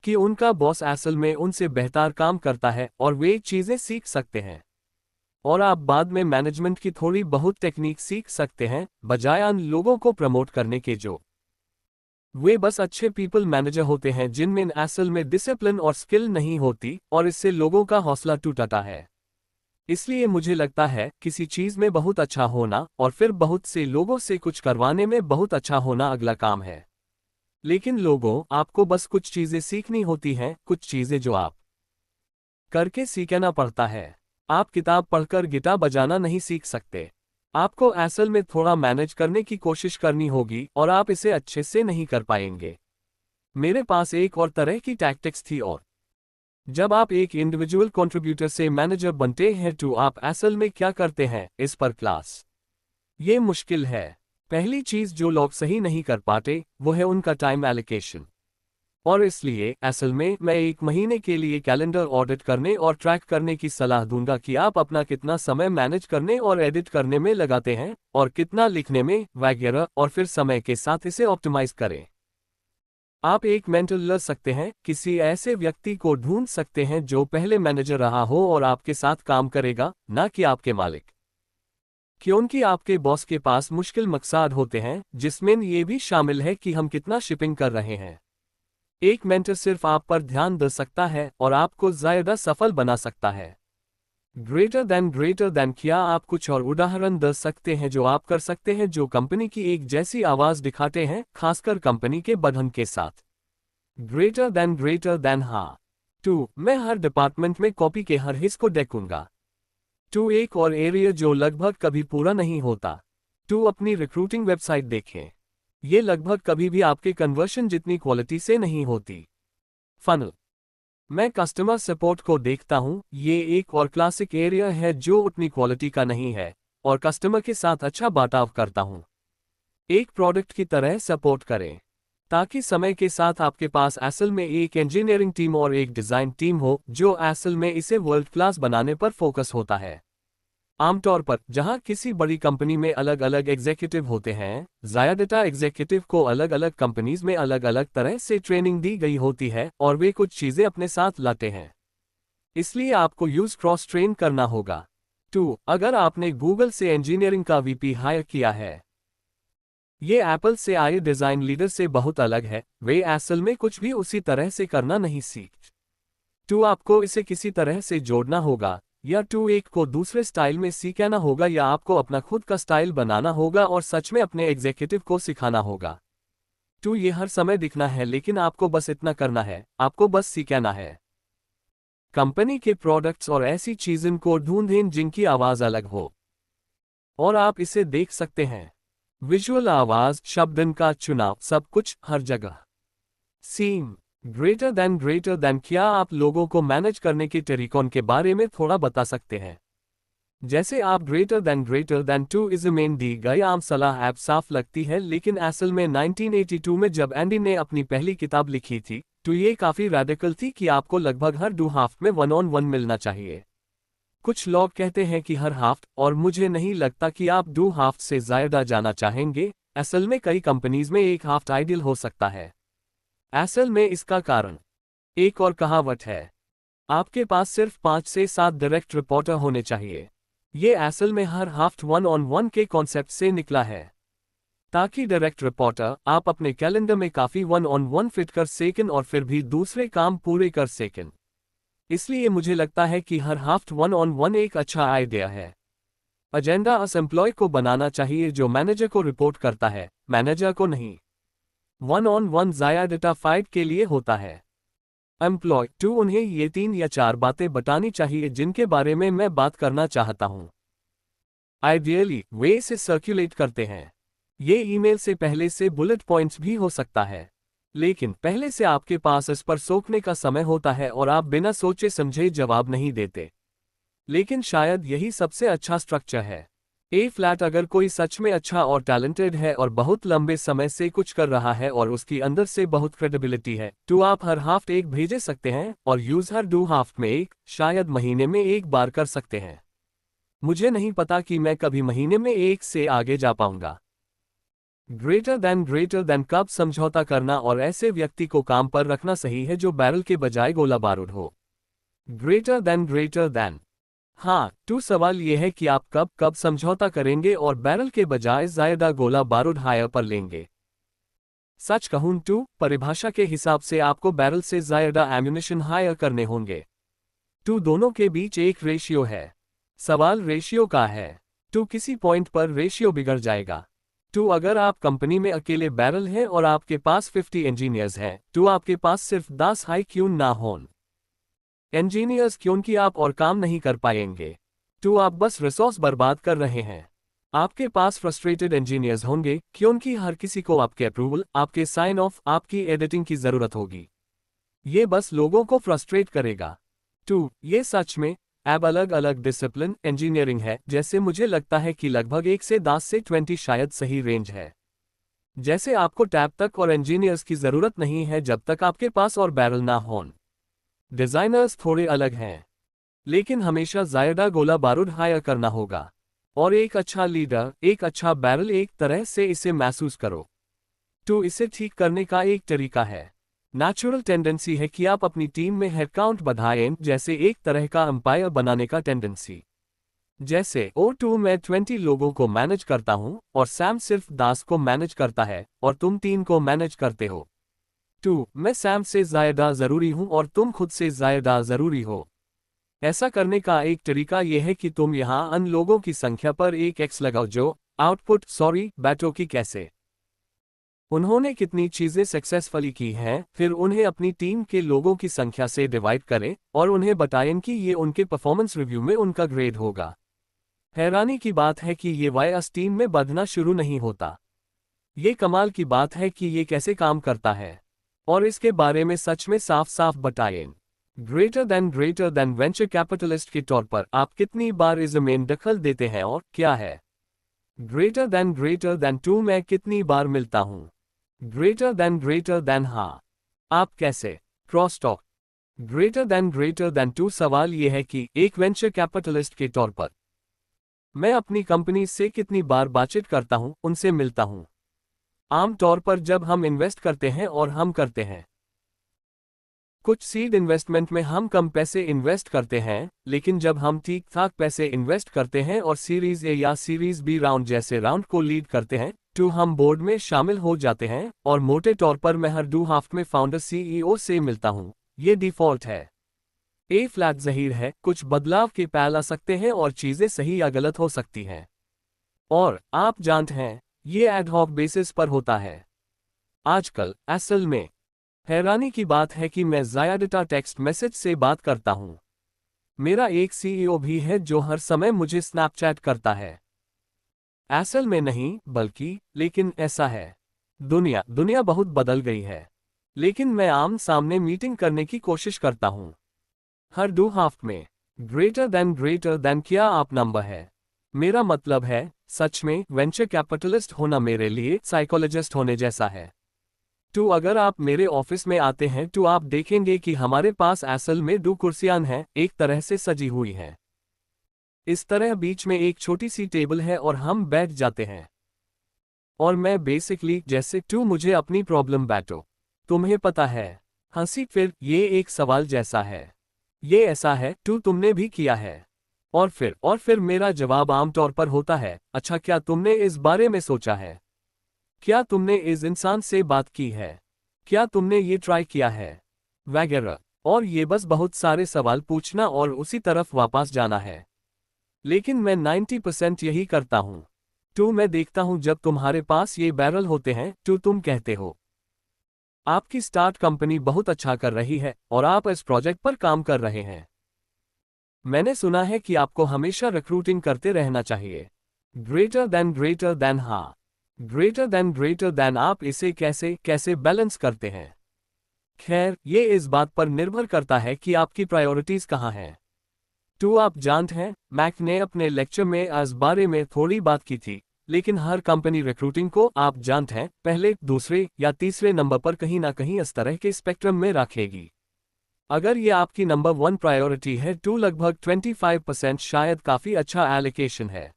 कि उनका बॉस असल में उनसे बेहतर काम करता है और वे चीजें सीख सकते हैं। और आप बाद में मैनेजमेंट की थोड़ी बहुत टेक्निक सीख सकते हैं, बजाय उन लोगों को प्रमोट करने के जो वे बस अच्छे पीपल मैनेजर होते हैं जिनमें असल में डिसिप्लिन और स्किल नहीं होती, और इससे लोगों का हौसला टूटता है। इसलिए मुझे लगता है, किसी चीज में बहुत अच्छा होना और फिर बहुत से लोगों से कुछ करवाने में बहुत अच्छा होना अगला काम है। लेकिन आपको बस कुछ चीजें सीखनी होती हैं, कुछ चीजें जो आप करके सीखना पड़ता है। आप किताब पढ़कर गिटार बजाना नहीं सीख सकते। आपको असल में थोड़ा मैनेज करने की कोशिश करनी होगी और आप इसे अच्छे से नहीं कर पाएंगे। मेरे पास एक और तरह की टैक्टिक्स थी, और जब आप एक इंडिविजुअल कंट्रीब्यूटर से मैनेजर बनते हैं तो आप असल में क्या करते हैं, इस पर क्लास। ये मुश्किल है। पहली चीज जो लोग सही नहीं कर पाते, वो है उनका टाइम एलोकेशन। और इसलिए असल में मैं 1 महीने के लिए कैलेंडर ऑडिट करने और ट्रैक करने की सलाह दूंगा कि आप अपना कितना समय मैनेज करने और एडिट करने में लगाते हैं, और कितना लिखने में वगैरह, और फिर समय के साथ इसे ऑप्टिमाइज करें। आप एक मेंटर ले सकते हैं, किसी ऐसे व्यक्ति को ढूंढ सकते हैं जो पहले मैनेजर रहा हो और आपके साथ काम करेगा, ना कि आपके मालिक। क्योंकि आपके बॉस के पास मुश्किल मकसद होते हैं, जिसमें ये भी शामिल है कि हम कितना शिपिंग कर रहे हैं। एक मेंटर सिर्फ आप पर ध्यान दे सकता है और आपको ज्यादा सफल बना सकता है। ग्रेटर देन क्या आप कुछ और उदाहरण दे सकते हैं जो आप कर सकते हैं जो कंपनी की एक जैसी आवाज दिखाते हैं, खासकर कंपनी के बंधन के साथ? ग्रेटर देन हाँ। 2. मैं हर डिपार्टमेंट में कॉपी के हर हिस्से को देखूंगा। 2. एक और एरिया जो लगभग कभी पूरा नहीं होता। 2. अपनी रिक्रूटिंग वेबसाइट देखें। ये लगभग कभी भी आपके कन्वर्शन जितनी क्वालिटी से नहीं होती। फनल। मैं कस्टमर सपोर्ट को देखता हूं, ये एक और क्लासिक एरिया है जो उतनी क्वालिटी का नहीं है और कस्टमर के साथ अच्छा बर्ताव करता हूं। एक प्रोडक्ट की तरह सपोर्ट करें ताकि समय के साथ आपके पास असल में एक इंजीनियरिंग टीम और एक डिजाइन टीम हो जो असल में इसे वर्ल्ड क्लास बनाने पर फोकस होता है। आमतौर पर जहां किसी बड़ी कंपनी में अलग अलग एग्जीक्यूटिव होते हैं, ज्यादातर एग्जीक्यूटिव को अलग अलग कंपनीज में अलग अलग तरह से ट्रेनिंग दी गई होती है और वे कुछ चीजें अपने साथ लाते हैं, इसलिए आपको यूज क्रॉस ट्रेन करना होगा। 2. अगर आपने गूगल से इंजीनियरिंग का वीपी हायर किया है, ये एप्पल से आए डिजाइन लीडर से बहुत अलग है, वे असल में कुछ भी उसी तरह से करना नहीं सीख। 2. आपको इसे किसी तरह से जोड़ना होगा, या 2. एक को दूसरे स्टाइल में सीखना होगा या आपको अपना खुद का स्टाइल बनाना होगा और सच में अपने एग्जीक्यूटिव को सिखाना होगा। 2. ये हर समय दिखना है लेकिन आपको बस इतना करना है, आपको बस सीखना है। कंपनी के प्रोडक्ट्स और ऐसी चीज़ों को ढूंढें जिनकी आवाज़ अलग हो और आप इसे देख सकते हैं। विजुअल आवाज़, शब्दन का चुनाव, सब कुछ हर जगह। सीम। ग्रेटर देन क्या आप लोगों को मैनेज करने के तरीकों के बारे में थोड़ा बता सकते हैं? जैसे आप ग्रेटर देन 2 इज मेन दी गई आम सलाह ऐप साफ लगती है लेकिन असल में 1982 में जब एंडी ने अपनी पहली किताब लिखी थी तो ये काफी रेडिकल थी कि आपको लगभग हर 2 हफ्ते में 1-on-1 मिलना चाहिए। कुछ लोग कहते हैं कि हर हफ्ते, और मुझे नहीं लगता कि आप 2 हफ्ते से ज्यादा जाना चाहेंगे। असल में कई कंपनीज में 1 हफ्ता आइडियल हो सकता है। असल में इसका कारण एक और कहावत है, आपके पास सिर्फ 5 से 7 डायरेक्ट रिपोर्टर होने चाहिए। ये असल में हर हफ्ते 1-on-1 के कॉन्सेप्ट से निकला है ताकि डायरेक्ट रिपोर्टर आप अपने कैलेंडर में काफी 1-on-1 फिट कर सकें और फिर भी दूसरे काम पूरे कर सकें। इसलिए मुझे लगता है कि हर हफ्ते 1-on-1 एक अच्छा आइडिया है। एजेंडा उस एम्प्लॉय को बनाना चाहिए जो मैनेजर को रिपोर्ट करता है, मैनेजर को नहीं। 1-on-1 ज्यादा फाइट के लिए होता है। एम्प्लॉय 2 उन्हें ये 3 या 4 बातें बतानी चाहिए जिनके बारे में मैं बात करना चाहता हूं। आइडियली वे इसे सर्कुलेट करते हैं। ये ईमेल से पहले से बुलेट पॉइंट्स भी हो सकता है, लेकिन पहले से आपके पास इस पर सोचने का समय होता है और आप बिना सोचे समझे जवाब नहीं देते। लेकिन शायद यही सबसे अच्छा स्ट्रक्चर है। ए फ्लैट अगर कोई सच में अच्छा और टैलेंटेड है और बहुत लंबे समय से कुछ कर रहा है और उसकी अंदर से बहुत क्रेडिबिलिटी है तो आप हर हफ्ते एक भेज सकते हैं और यूज हर 2 हफ्ते में एक, शायद महीने में एक बार कर सकते हैं। मुझे नहीं पता कि मैं कभी महीने में एक से आगे जा पाऊंगा। ग्रेटर देन कब समझौता करना और ऐसे व्यक्ति को काम पर रखना सही है जो बैरल के बजाय गोला बारूद हो? ग्रेटर देन हाँ। 2 सवाल यह है कि आप कब समझौता करेंगे और बैरल के बजाय ज्यादा गोला बारूद हायर पर लेंगे। सच कहूं 2 परिभाषा के हिसाब से आपको बैरल से ज्यादा एम्यूनिशन हायर करने होंगे। 2 दोनों के बीच एक रेशियो है। सवाल रेशियो का है। 2 किसी पॉइंट पर रेशियो बिगड़ जाएगा। 2 अगर आप कंपनी में अकेले बैरल हैं और आपके पास 50 इंजीनियर्स हैं तो आपके पास सिर्फ 10 हाई क्यों ना हों इंजीनियर्स क्योंकि आप और काम नहीं कर पाएंगे। 2 आप बस रिसोर्स बर्बाद कर रहे हैं। आपके पास फ्रस्ट्रेटेड इंजीनियर्स होंगे क्योंकि हर किसी को आपके अप्रूवल, आपके साइन ऑफ, आपकी एडिटिंग की जरूरत होगी। ये बस लोगों को फ्रस्ट्रेट करेगा। 2 ये सच में अब अलग अलग डिसिप्लिन इंजीनियरिंग है, जैसे मुझे लगता है कि लगभग 1 से 10 से 20 शायद सही रेंज है। जैसे आपको टैब तक और इंजीनियर्स की जरूरत नहीं है जब तक आपके पास और बैरल ना हों। डिजाइनर्स थोड़े अलग हैं, लेकिन हमेशा ज्यादा गोला बारूद हायर करना होगा। और एक अच्छा लीडर, एक अच्छा बैरल एक तरह से इसे महसूस करो। तो इसे ठीक करने का एक तरीका है। नेचुरल टेंडेंसी है कि आप अपनी टीम में हेडकाउंट बढ़ाएं, जैसे एक तरह का एम्पायर बनाने का टेंडेंसी। जैसे O2 मैं 20 लोगों को मैनेज करता हूं और सैम सिर्फ 10 को मैनेज करता है और तुम 3 को मैनेज करते हो। 2 मैं सैम से ज्यादा जरूरी हूं और तुम खुद से ज्यादा जरूरी हो। ऐसा करने का एक तरीका यह है कि तुम यहाँ अन लोगों की संख्या पर एक एक्स लगाओ जो बैटो की कैसे उन्होंने कितनी चीजें सक्सेसफुली की हैं, फिर उन्हें अपनी टीम के लोगों की संख्या से डिवाइड करें और उन्हें बताएं कि ये उनके परफॉर्मेंस रिव्यू में उनका ग्रेड होगा। हैरानी की बात है कि ये वायस टीम में बढ़ना शुरू नहीं होता। ये कमाल की बात है कि ये कैसे काम करता है और इसके बारे में सच में साफ साफ बताएं। ग्रेटर देन वेंचर कैपिटलिस्ट के तौर पर आप कितनी बार इसमें दखल देते हैं और क्या है? ग्रेटर देन टू मैं कितनी बार मिलता हूं? ग्रेटर देन हाँ। आप कैसे? Cross talk. Greater than two सवाल यह है कि एक वेंचर कैपिटलिस्ट के तौर पर मैं अपनी कंपनी से कितनी बार बातचीत करता हूं, उनसे मिलता हूं। आमतौर पर जब हम इन्वेस्ट करते हैं और हम करते हैं कुछ सीड इन्वेस्टमेंट में हम कम पैसे इन्वेस्ट करते हैं, लेकिन जब हम ठीक ठाक पैसे इन्वेस्ट करते हैं और सीरीज ए या सीरीज बी राउंड जैसे राउंड को लीड करते हैं तो हम बोर्ड में शामिल हो जाते हैं और मोटे तौर पर मैं हर 2 हफ्ते में फाउंडर सीईओ से मिलता हूं। ये डिफॉल्ट है। ए फ्लैट ज़हीर है, कुछ बदलाव के पैल आ सकते हैं और चीजें सही या गलत हो सकती हैं और आप जानते हैं ये एड हॉक बेसिस पर होता है। आजकल असल में हैरानी की बात है कि मैं ज़्यादातर टेक्स्ट मैसेज से बात करता हूं। मेरा एक सीईओ भी है जो हर समय मुझे स्नैपचैट करता है। असल में नहीं बल्कि लेकिन ऐसा है। दुनिया बहुत बदल गई है, लेकिन मैं आम सामने मीटिंग करने की कोशिश करता हूं हर 2 हफ्ते में। ग्रेटर देन क्या आप नंबर है? मेरा मतलब है सच में वेंचर कैपिटलिस्ट होना मेरे लिए साइकोलॉजिस्ट होने जैसा है। तो अगर आप मेरे ऑफिस में आते हैं तो आप देखेंगे कि हमारे पास असल में 2 कुर्सियां हैं, एक तरह से सजी हुई हैं। इस तरह बीच में एक छोटी सी टेबल है और हम बैठ जाते हैं और मैं बेसिकली जैसे मुझे अपनी प्रॉब्लम बैठो, तुम्हें पता है, हंसी। फिर ये एक सवाल जैसा है, ये ऐसा है तुमने भी किया है। और फिर मेरा जवाब आमतौर पर होता है, अच्छा क्या तुमने इस बारे में सोचा है? क्या तुमने इस इंसान से बात की है? क्या तुमने ये ट्राई किया है? वगैरह। और ये बस बहुत सारे सवाल पूछना और उसी तरफ वापस जाना है। लेकिन मैं 90% यही करता हूं। मैं देखता हूं जब तुम्हारे पास ये बैरल होते हैं तुम कहते हो आपकी स्टार्ट कंपनी बहुत अच्छा कर रही है और आप इस प्रोजेक्ट पर काम कर रहे हैं। मैंने सुना है कि आपको हमेशा रिक्रूटिंग करते रहना चाहिए। ग्रेटर देन हाँ। ग्रेटर देन आप इसे कैसे बैलेंस करते हैं? खैर ये इस बात पर निर्भर करता है कि आपकी प्रायोरिटीज कहाँ हैं। आप जानते हैं मैक ने अपने लेक्चर में इस बारे में थोड़ी बात की थी, लेकिन हर कंपनी रिक्रूटिंग को आप जानते हैं पहले, दूसरे या तीसरे नंबर पर कहीं ना कहीं इस तरह के स्पेक्ट्रम में रखेगी। अगर ये आपकी नंबर 1 प्रायोरिटी है लगभग 25% शायद काफी अच्छा एलोकेशन है।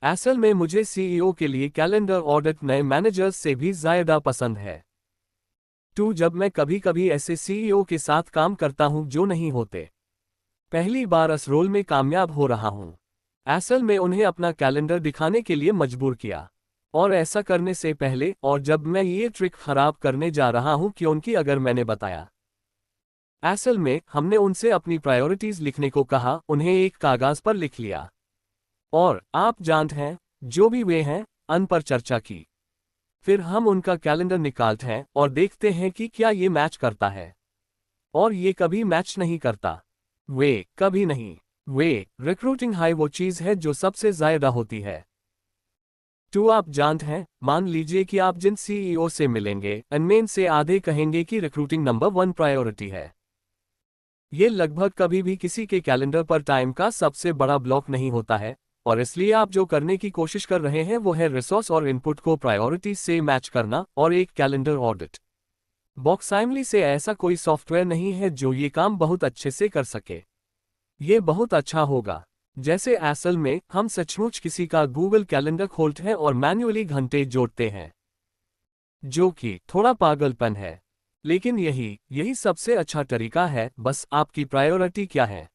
असल में मुझे सीईओ के लिए कैलेंडर ऑडिट नए मैनेजर्स से भी ज्यादा पसंद है। जब मैं कभी कभी ऐसे सीईओ के साथ काम करता हूं जो नहीं होते, पहली बार इस रोल में कामयाब हो रहा हूं। असल में उन्हें अपना कैलेंडर दिखाने के लिए मजबूर किया और ऐसा करने से पहले और जब मैं ये ट्रिक खराब करने जा रहा हूं क्योंकि अगर मैंने बताया, असल में हमने उनसे अपनी प्रायोरिटीज लिखने को कहा, उन्हें एक कागज पर लिख लिया और आप जानते हैं जो भी वे हैं अन पर चर्चा की। फिर हम उनका कैलेंडर निकालते हैं और देखते हैं कि क्या ये मैच करता है, और ये कभी मैच नहीं करता। वे कभी नहीं। वे रिक्रूटिंग हाई वो चीज है जो सबसे ज्यादा होती है। आप जानते हैं, मान लीजिए कि आप जिन सीईओ से मिलेंगे उनमें से आधे कहेंगे कि रिक्रूटिंग नंबर 1 प्रायोरिटी है। ये लगभग कभी भी किसी के कैलेंडर पर टाइम का सबसे बड़ा ब्लॉक नहीं होता है, और इसलिए आप जो करने की कोशिश कर रहे हैं वो है रिसोर्स और इनपुट को प्रायोरिटी से मैच करना और एक कैलेंडर ऑडिट। बॉक्साइमली से ऐसा कोई सॉफ्टवेयर नहीं है जो ये काम बहुत अच्छे से कर सके। ये बहुत अच्छा होगा जैसे असल में हम सचमुच किसी का गूगल कैलेंडर खोलते हैं और मैन्युअली घंटे जोड़ते हैं, जो कि थोड़ा पागलपन है, लेकिन यही सबसे अच्छा तरीका है। बस आपकी प्रायोरिटी क्या है?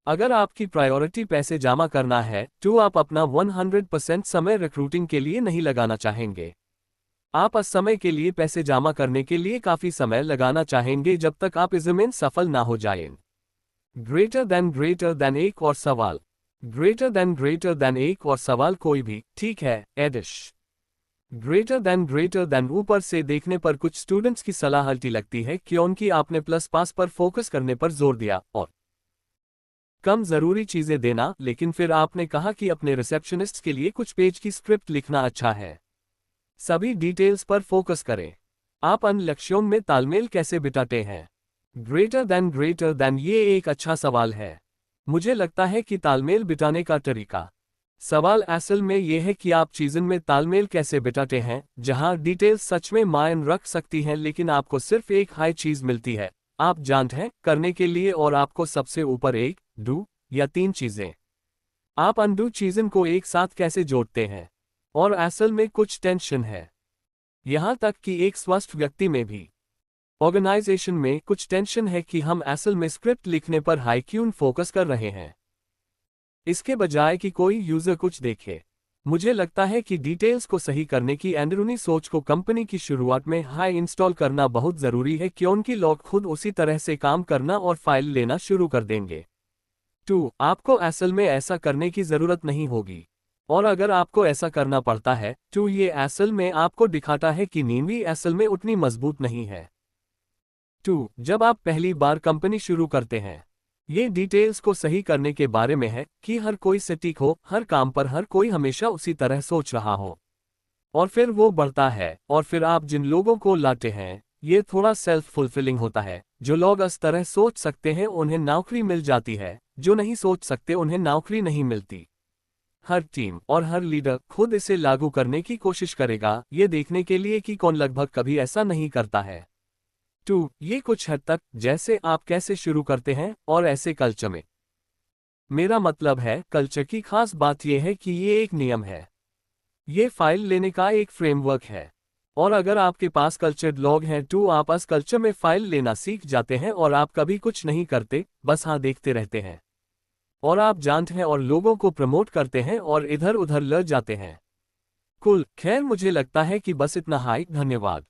अगर आपकी प्रायोरिटी पैसे जमा करना है तो आप अपना 100% समय रिक्रूटिंग के लिए नहीं लगाना चाहेंगे। आप इस समय के लिए पैसे जमा करने के लिए काफी समय लगाना चाहेंगे जब तक आप इसमें सफल ना हो जाएं। ग्रेटर देन एक और सवाल। ग्रेटर देन एक और सवाल कोई भी, ठीक है, एडिश। ग्रेटर देन ऊपर से देखने पर कुछ स्टूडेंट्स की सलाह हल्की लगती है क्योंकि आपने प्लस पास पर फोकस करने पर जोर दिया और कम जरूरी चीजें देना, लेकिन फिर आपने कहा कि अपने रिसेप्शनिस्ट के लिए कुछ पेज की स्क्रिप्ट लिखना अच्छा है। सभी डिटेल्स पर फोकस करें। आप अन्य लक्ष्यों में तालमेल कैसे बिठाते हैं? ग्रेटर देन ये एक अच्छा सवाल है। मुझे लगता है कि तालमेल बिठाने का तरीका। सवाल असल में यह है कि आप चीज़न में तालमेल कैसे बिठाते हैं, जहां डिटेल्स सच में मायने रख सकती हैं लेकिन आपको सिर्फ एक हाई चीज़ मिलती है आप जानते हैं करने के लिए, और आपको सबसे ऊपर एक डू या 3 चीज़ें। आप अनडू चीज़न को एक साथ कैसे जोड़ते हैं? और असल में कुछ टेंशन है, यहां तक कि एक स्वस्थ व्यक्ति में भी। ऑर्गेनाइजेशन में कुछ टेंशन है कि हम असल में स्क्रिप्ट लिखने पर हाई क्यों फोकस कर रहे हैं, इसके बजाय कि कोई यूजर कुछ देखे। मुझे लगता है कि डिटेल्स को सही करने की अंदरूनी सोच को कंपनी की शुरुआत में हाई इंस्टॉल करना बहुत जरूरी है क्योंकि लोग खुद उसी तरह से काम करना और फाइल लेना शुरू कर देंगे। 2. आपको असल में ऐसा करने की जरूरत नहीं होगी, और अगर आपको ऐसा करना पड़ता है तो ये असल में आपको दिखाता है कि नींवी असल में उतनी मजबूत नहीं है। 2. जब आप पहली बार कंपनी शुरू करते हैं, ये डिटेल्स को सही करने के बारे में है कि हर कोई सटीक हो, हर काम पर हर कोई हमेशा उसी तरह सोच रहा हो, और फिर वो बढ़ता है, और फिर आप जिन लोगों को लाते हैं ये थोड़ा सेल्फ फुलफिलिंग होता है। जो लोग इस तरह सोच सकते हैं उन्हें नौकरी मिल जाती है, जो नहीं सोच सकते उन्हें नौकरी नहीं मिलती। हर टीम और हर लीडर खुद इसे लागू करने की कोशिश करेगा, ये देखने के लिए कि कौन लगभग कभी ऐसा नहीं करता है। 2. ये कुछ हद तक जैसे आप कैसे शुरू करते हैं और ऐसे कल्चर में। मेरा मतलब है कल्चर की खास बात यह है कि ये एक नियम है, ये फाइल लेने का एक फ्रेमवर्क है, और अगर आपके पास कल्चर्ड लोग हैं तो आप इस कल्चर में फाइल लेना सीख जाते हैं और आप कभी कुछ नहीं करते, बस हाँ देखते रहते हैं, और आप जानते हैं और लोगों को प्रमोट करते हैं और इधर उधर लड़ जाते हैं। कुल खैर मुझे लगता है कि बस इतना। हाय, धन्यवाद।